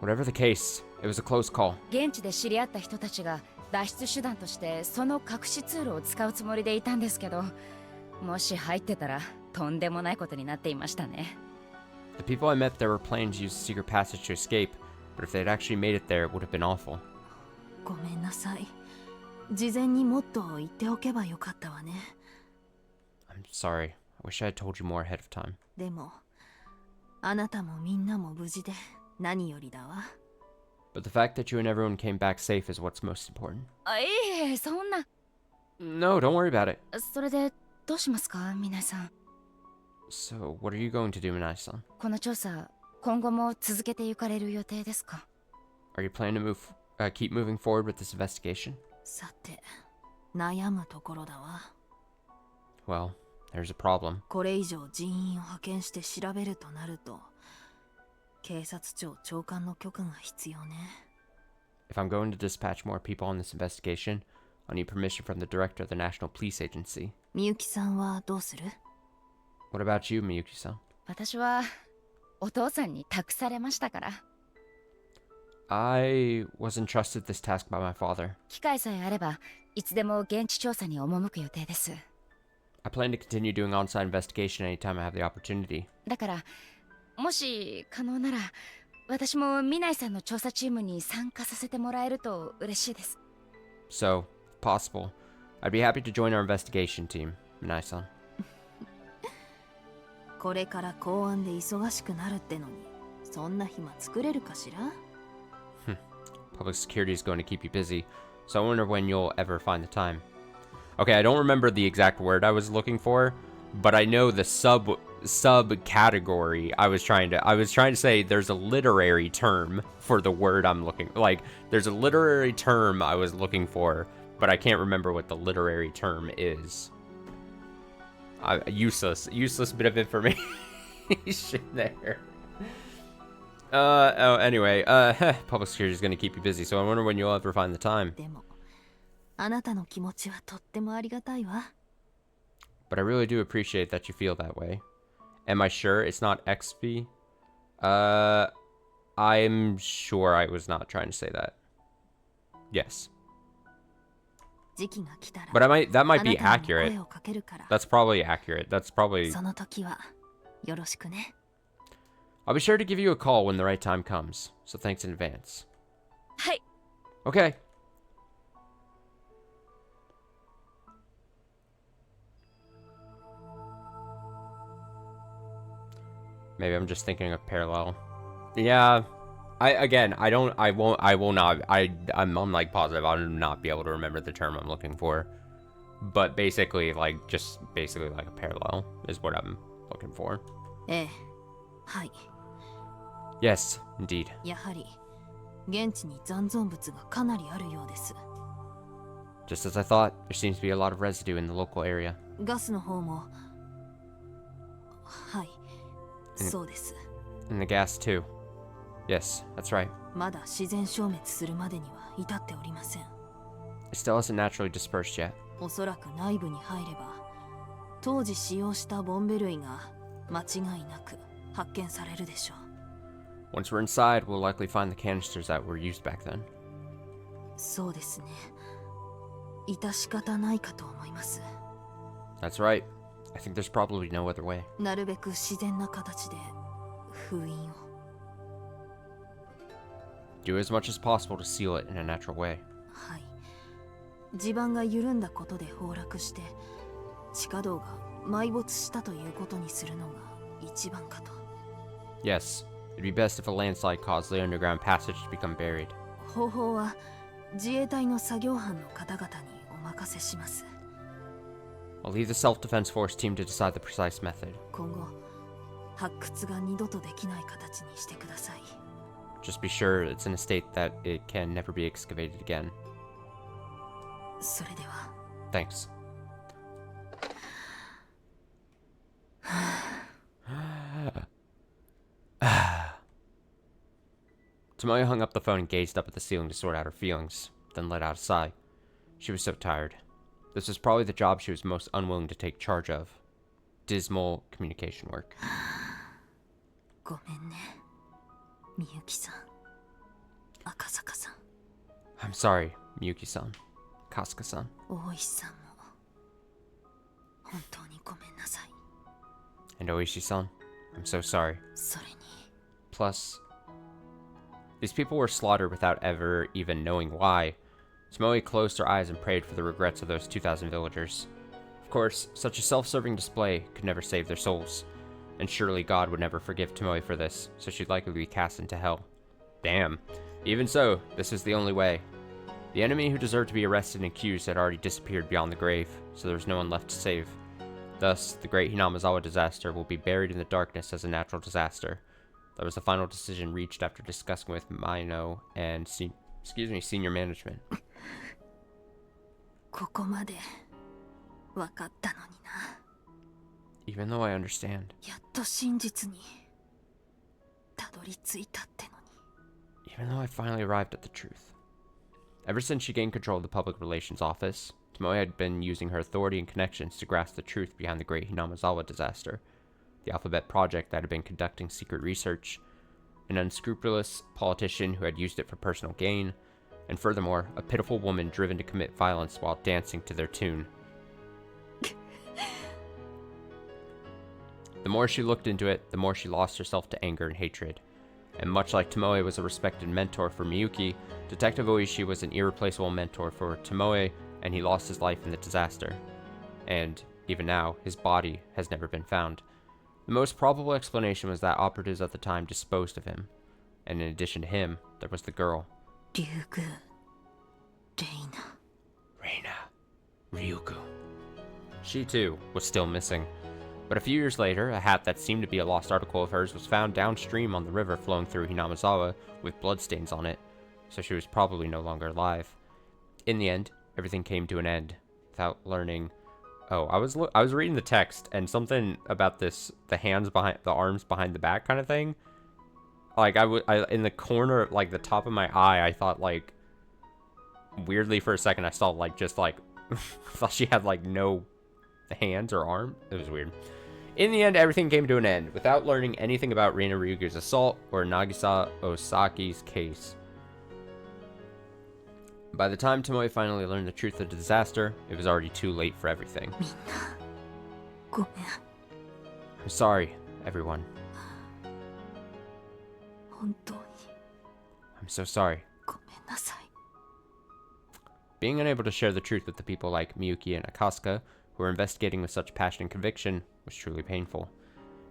Whatever the case, it was a close call. 現地で知り合った人たちが脱出手段としてその隠し通路を使うつもりでいたんですけど、もし入ってたらとんでもないことになっていましたね。 The people I met there were planning to use the secret passage to escape, but if they had actually made it there, it would have been awful. ごめんなさい。事前にもっと言っておけばよかったわね。I'm sorry. I wish I had told you more ahead of time. でも、あなたもみんなも無事で何よりだわ。But the fact that you and everyone came back safe is what's most important. いえ、そんな。 No, don't worry about it. それでどうしますか、皆さん。 So, what are you going to do, Minai-san? この調査、今後も続けて行かれる予定ですか？ Are you planning to keep moving forward with this investigation? さて、悩むところだわ。Well, there's a problem. これ以上人員を派遣して調べるとなると、警察庁長官の許可が必要ね。If I'm going to dispatch more people on this investigation, I'll need permission from the director of the National Police Agency. みゆきさんはどうする？ What about you, Miyuki-san? 私はお父さんに託されましたから。 I was entrusted this task by my father. 機会さえあればいつでも現地調査に赴く予定です。 I plan to continue doing on-site investigation anytime I have the opportunity. だからもし可能なら私も南井さんの調査チームに参加させてもらえると嬉しいです。 So, if possible, I'd be happy to join our investigation team, Minai-san. これから公安で忙しくなるってのに、そんな暇作れるかしら？ Public security is going to keep you busy, so I wonder when you'll ever find the time. Okay, I don't remember the exact word I was looking for, but I know the subcategory I was trying to say there's a literary term for the word I'm looking, like there's a literary term I was looking for, but I can't remember what the literary term is. Useless bit of information there. Anyway, public security is going to keep you busy, so I wonder when you'll ever find the time. でも、あなたの気持ちはとってもありがたいわ。 But I really do appreciate that you feel that way. Am I sure it's not XP? I'm sure I was not trying to say that. Yes. 時期が来たら、 But that might あ be なたに accurate. 声をかけるから、 That's probably accurate. That's probably... その時はよろしくね。 I'll be sure to give you a call when the right time comes. So thanks in advance. はい。 Okay. Maybe I'm just thinking of parallel. Yeah. I'm like positive I'll not be able to remember the term I'm looking for. But basically, like, just basically like a parallel is what I'm looking for. ええ、はい。 Yes, indeed. やはり現地に残存物がかなりあるようです。 Just as I thought, there seems to be a lot of residue in the local area. ガスの方も、はい、そうです。 And the gas too. Yes, that's right. まだ自然消滅するまでには至っておりません。 It still hasn't naturally dispersed yet. おそらく内部に入れば、当時使用したボンベ類が間違いなく発見されるでしょう。 Once we're inside, we'll likely find the canisters that were used back then. そうですね。致し方ないかと思います。 That's right. I think there's probably no other way. なるべく自然な形で封印を。 Do as much as possible to seal it in a natural way. はい。地盤が緩んだことで崩落して、地下道が埋没したということにするのが一番かと。 Yes, it'd be best if a landslide caused the underground passage to become buried. 方法は自衛隊の作業班の方々にお任せします。 I'll leave the self-defense force team to decide the precise method. 今後、発掘が二度とできない形にしてください。 Just be sure it's in a state that it can never be excavated again. それでは。 Thanks. Tomoya hung up the phone and gazed up at the ceiling to sort out her feelings, then let out a sigh. She was so tired. This was probably the job she was most unwilling to take charge of. Dismal communication work. ごめんね、みゆきさん、赤坂さん。 I'm sorry, Miyuki-san. Kasuka-san. 大石さんも本当にごめんなさい。 And Oishi-san. I'm so sorry. それに Plus, these people were slaughtered without ever even knowing why. Tomoe closed her eyes and prayed for the regrets of those 2,000 villagers. Of course, such a self-serving display could never save their souls. And surely God would never forgive Tomoe for this, so she'd likely be cast into hell. Damn. Even so, this was the only way. The enemy who deserved to be arrested and accused had already disappeared beyond the grave, so there was no one left to save. Thus, the great Hinamazawa disaster will be buried in the darkness as a natural disaster. That was the final decision reached after discussing with Maino and senior management. ここまで分かったのにな。 Even though I understand. やっと真実にたどり着いたってのに。 Even though I finally arrived at the truth. Ever since she gained control of the public relations office, Tomoe had been using her authority and connections to grasp the truth behind the great Hinamazawa disaster, the Alphabet Project that had been conducting secret research, an unscrupulous politician who had used it for personal gain, and furthermore, a pitiful woman driven to commit violence while dancing to their tune. The more she looked into it, the more she lost herself to anger and hatred. And much like Tomoe was a respected mentor for Miyuki, Detective Oishi was an irreplaceable mentor for Tomoe, and he lost his life in the disaster. And, even now, his body has never been found. The most probable explanation was that operatives at the time disposed of him. And in addition to him, there was the girl. 竜宮レイナ Reina. Ryugu. She, too, was still missing. But a few years later, a hat that seemed to be a lost article of hers was found downstream on the river flowing through Hinamazawa with bloodstains on it, so she was probably no longer alive. In the end, everything came to an end, without learning... Oh, I was reading the text, and something about this, the hands behind, the arms behind the back kind of thing. Like, I in the corner, like, the top of my eye, I thought, like, weirdly for a second, I saw, like, just, like, thought she had, like, no hands or arm. It was weird. In the end, everything came to an end, without learning anything about Reina Ryugu's assault or Nagisa Osaki's case. By the time Tomoe finally learned the truth of the disaster, it was already too late for everything. みんなごめん。 I'm sorry, everyone. 本当に I'm so sorry. ごめんなさい。 Being unable to share the truth with the people like Miyuki and Akasuka, who were investigating with such passion and conviction, was truly painful.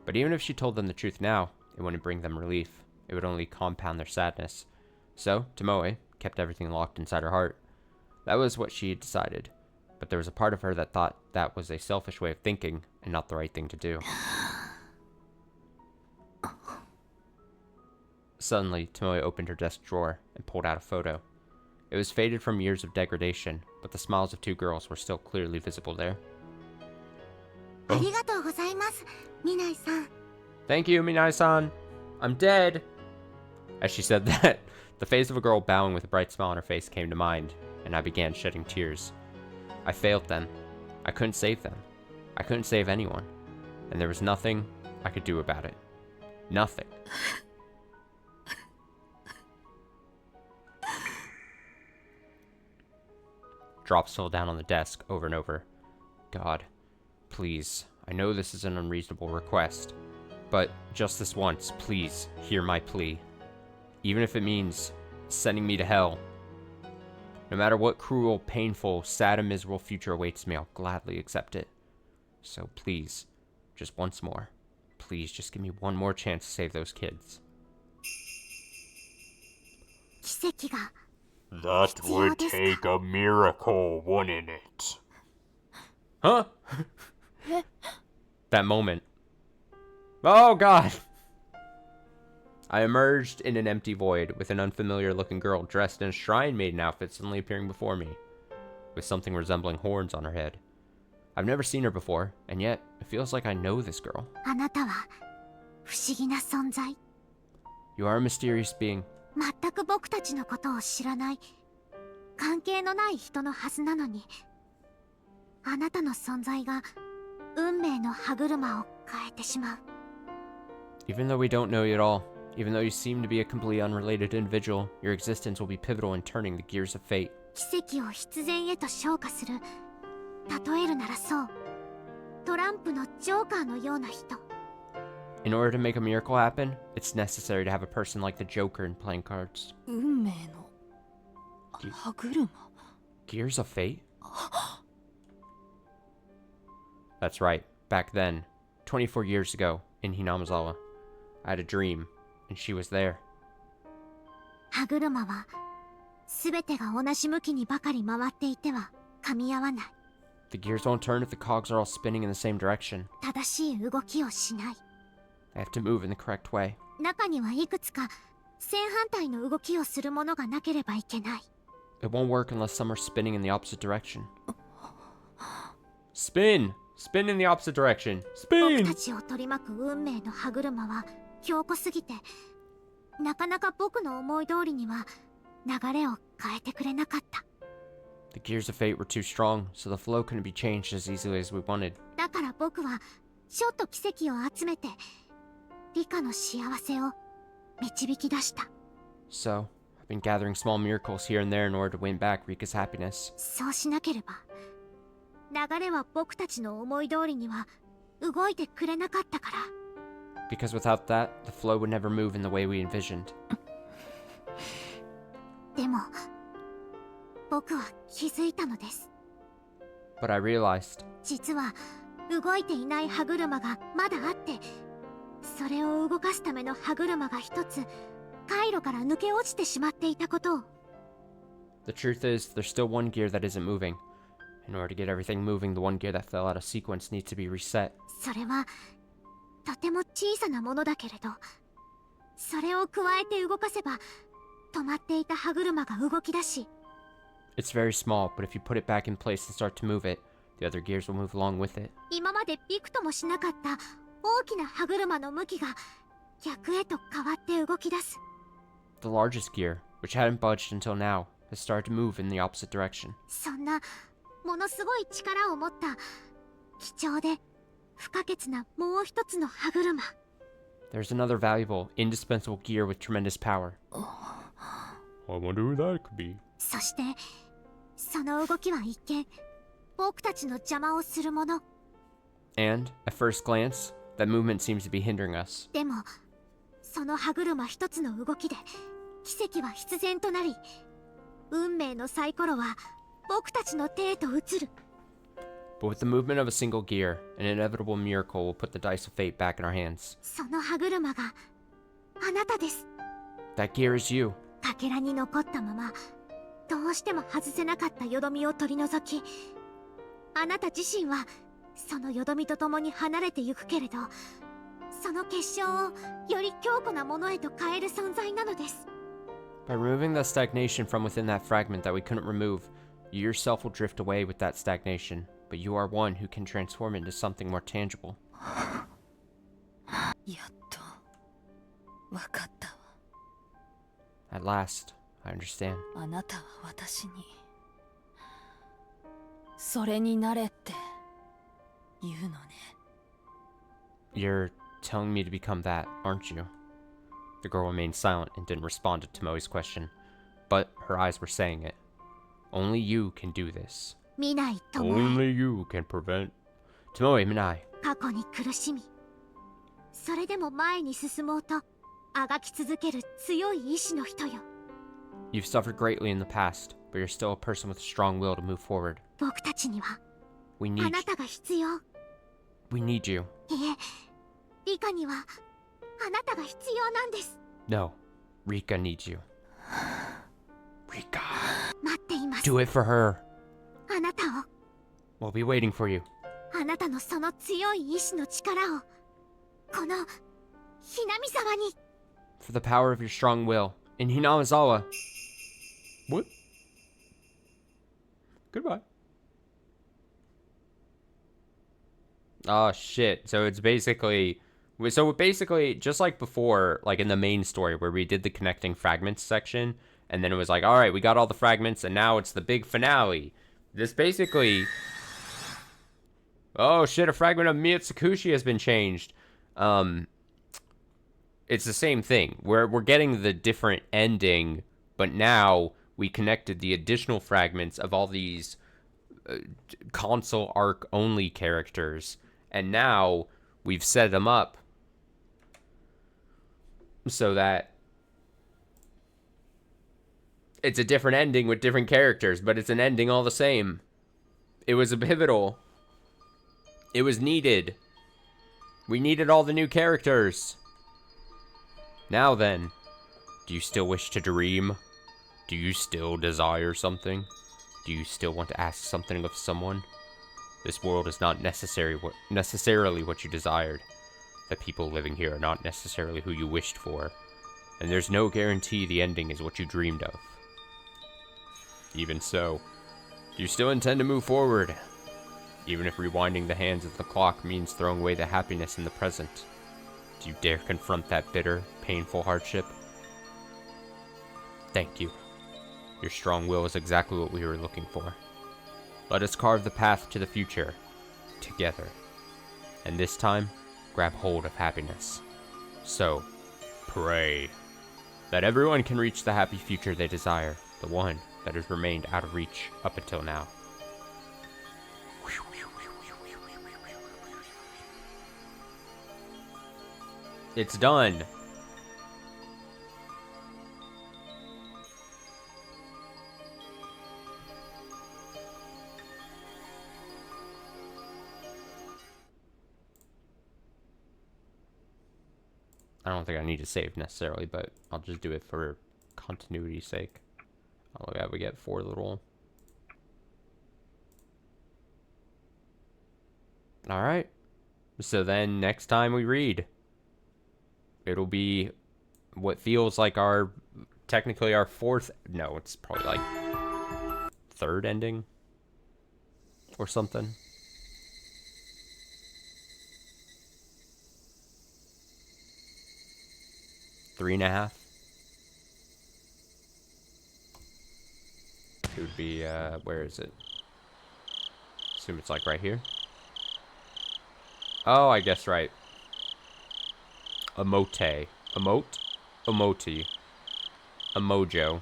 But even if she told them the truth now, it wouldn't bring them relief. It would only compound their sadness. So, Tomoe kept everything locked inside her heart. That was what she had decided. But there was a part of her that thought that was a selfish way of thinking and not the right thing to do. Suddenly, Tomoe opened her desk drawer and pulled out a photo. It was faded from years of degradation, but the smiles of two girls were still clearly visible there. ありがとうございます、ミナイさん。 Thank you, Minai-san. I'm dead. As she said that, the face of a girl bowing with a bright smile on her face came to mind, and I began shedding tears. I failed them. I couldn't save them. I couldn't save anyone. And there was nothing I could do about it. Nothing. Drops fell down on the desk over and over. God, please, I know this is an unreasonable request, but just this once, please, hear my plea. Even if it means sending me to hell. No matter what cruel, painful, sad, and miserable future awaits me, I'll gladly accept it. So please, just once more, please just give me one more chance to save those kids. 奇跡が That would take a miracle, wouldn't it? Huh? That moment. Oh god! I emerged in an empty void with an unfamiliar looking girl dressed in a shrine maiden outfit suddenly appearing before me, with something resembling horns on her head. I've never seen her before, and yet it feels like I know this girl. あなたは不思議な存在。 You are a mysterious being. 全く僕たちのことを知らない関係のない人のはずなのに、あなたの存在が運命の歯車を変えてしまう。 Even though we don't know you at all, even though you seem to be a completely unrelated individual, your existence will be pivotal in turning the gears of fate. 奇跡を必然へと昇華する。例えるならそう。トランプのジョーカーのような人。 In order to make a miracle happen, it's necessary to have a person like the Joker in playing cards. 運命の歯車。 Gears of fate? That's right. Back then, 24 years ago, in Hinamizawa, I had a dream, and she was there. 歯車は全てが同じ向きにばかり回っていては噛み合わない。 The gears won't turn if the cogs are all spinning in the same direction. 正しい動きをしない。 I have to move in the correct way. 中にはいくつか正反対の動きをするものがなければいけない。 It won't work unless some are spinning in the opposite direction. Spin! Spin in the opposite direction. 僕 Spin! たちを取り巻く運命の歯車は強固すぎて、なかなか僕の思い通りには流れを変えてくれなかった。 The gears of fate were too strong, so the flow couldn't be changed as easily as we wanted. だから僕はちょっと奇跡を集めてリカの幸せを導き出した。 So, I've been gathering small miracles here and there in order to win back Rika's happiness. そうしなければ流れは僕たちの思い通りには動いてくれなかったから。 Because without that, the flow would never move in the way we envisioned. でも僕は気づいたのです。 But I realized, 実は動いていない歯車がまだあって、それを動かすための歯車が一つ回路から抜け落ちてしまっていたことを。 the truth is, there's still one gear that isn't moving. In order to get everything moving, the one gear that fell out of sequence needs to be reset. それはとても小さなものだけれど、それを加えて動かせば止まっていた歯車が動き出し、 It's very small, but if you put it back in place and start to move it, the other gears will move along with it. 今までびくともしなかった大きな歯車の向きが逆へと変わって動き出す。 The largest gear, which hadn't budged until now, has started to move in the opposite direction. そんなものすごい力を持った貴重で不可欠なもう一つの歯車。 There's another valuable, indispensable gear with tremendous power. I wonder who that could be. そしてその動きは一見僕たちの邪魔をするもの。 And, at first glance, that movement seems to be hindering us. でもその歯車一つの動きで奇跡は必然となり、運命のサイコロは僕たちの手へと移る。 But with the movement of a single gear, an inevitable miracle will put the dice of fate back in our hands. その歯車があなたです。 That gear is you. かけらに残ったままどうしても外せなかったよどみを取り除き、あなた自身はそのよどみとともに離れてゆくけれど、その結晶をより強固なものへと変える存在なのです。 By removing the stagnation from within that fragment that we couldn't remove, you yourself will drift away with that stagnation, but you are one who can transform it into something more tangible. やっとわかったわ。 At last, I understand. あなたは私にそれになれって言うのね。 You're telling me to become that, aren't you? The girl remained silent and didn't respond to Tomoe's question, but her eyes were saying it. Only you can do this. 見ないとも Only you can prevent. Tomoe Minai. 過去に苦しみ、それでも前に進もうとあがき続ける強い意志の人よ。 You've suffered greatly in the past, but you're still a person with a strong will to move forward. 僕たちには We あ need なたが必要。 we need you. いえ、リカにはあなたが必要なんです。 No, Rika needs you. Rika, 待っています。 do it for her. あなたを、 We'll be waiting for you. あなたのその強い意志の力をこのひなみ沢に。 For the power of your strong will. In Hinamizawa. What? Goodbye. Oh shit. So basically, just like before, like in the main story where we did the connecting fragments section, And then it was like, all right, we got all the fragments, and now it's the big finale. This basically... Oh shit, a fragment of Mitsukushi has been changed. It's the same thing. We're getting the different ending, but now we connected the additional fragments of all these console arc only characters, and now we've set them up so that it's a different ending with different characters, but it's an ending all the same. It was a pivotal. It was needed. We needed all the new characters. Now then, do you still wish to dream? Do you still desire something? Do you still want to ask something of someone? This world is not necessarily what you desired. The people living here are not necessarily who you wished for. And there's no guarantee the ending is what you dreamed of. Even so, do you still intend to move forward? Even if rewinding the hands of the clock means throwing away the happiness in the present. Do you dare confront that bitter, painful hardship? Thank you. Your strong will is exactly what we were looking for. Let us carve the path to the future, together. And this time, grab hold of happiness. So, pray that everyone can reach the happy future they desire, the one that has remained out of reach up until now. It's done. I don't think I need to save necessarily, but I'll just do it for continuity's sake. Oh, look at we get 4 little. All right. So then next time we read, it'll be what feels like technically our 4th. No, it's probably like 3rd ending or something. 3.5. It would be, where is it? Assume it's like right here. Oh, I guess right. Emote. Emote? Emoti. Emojo.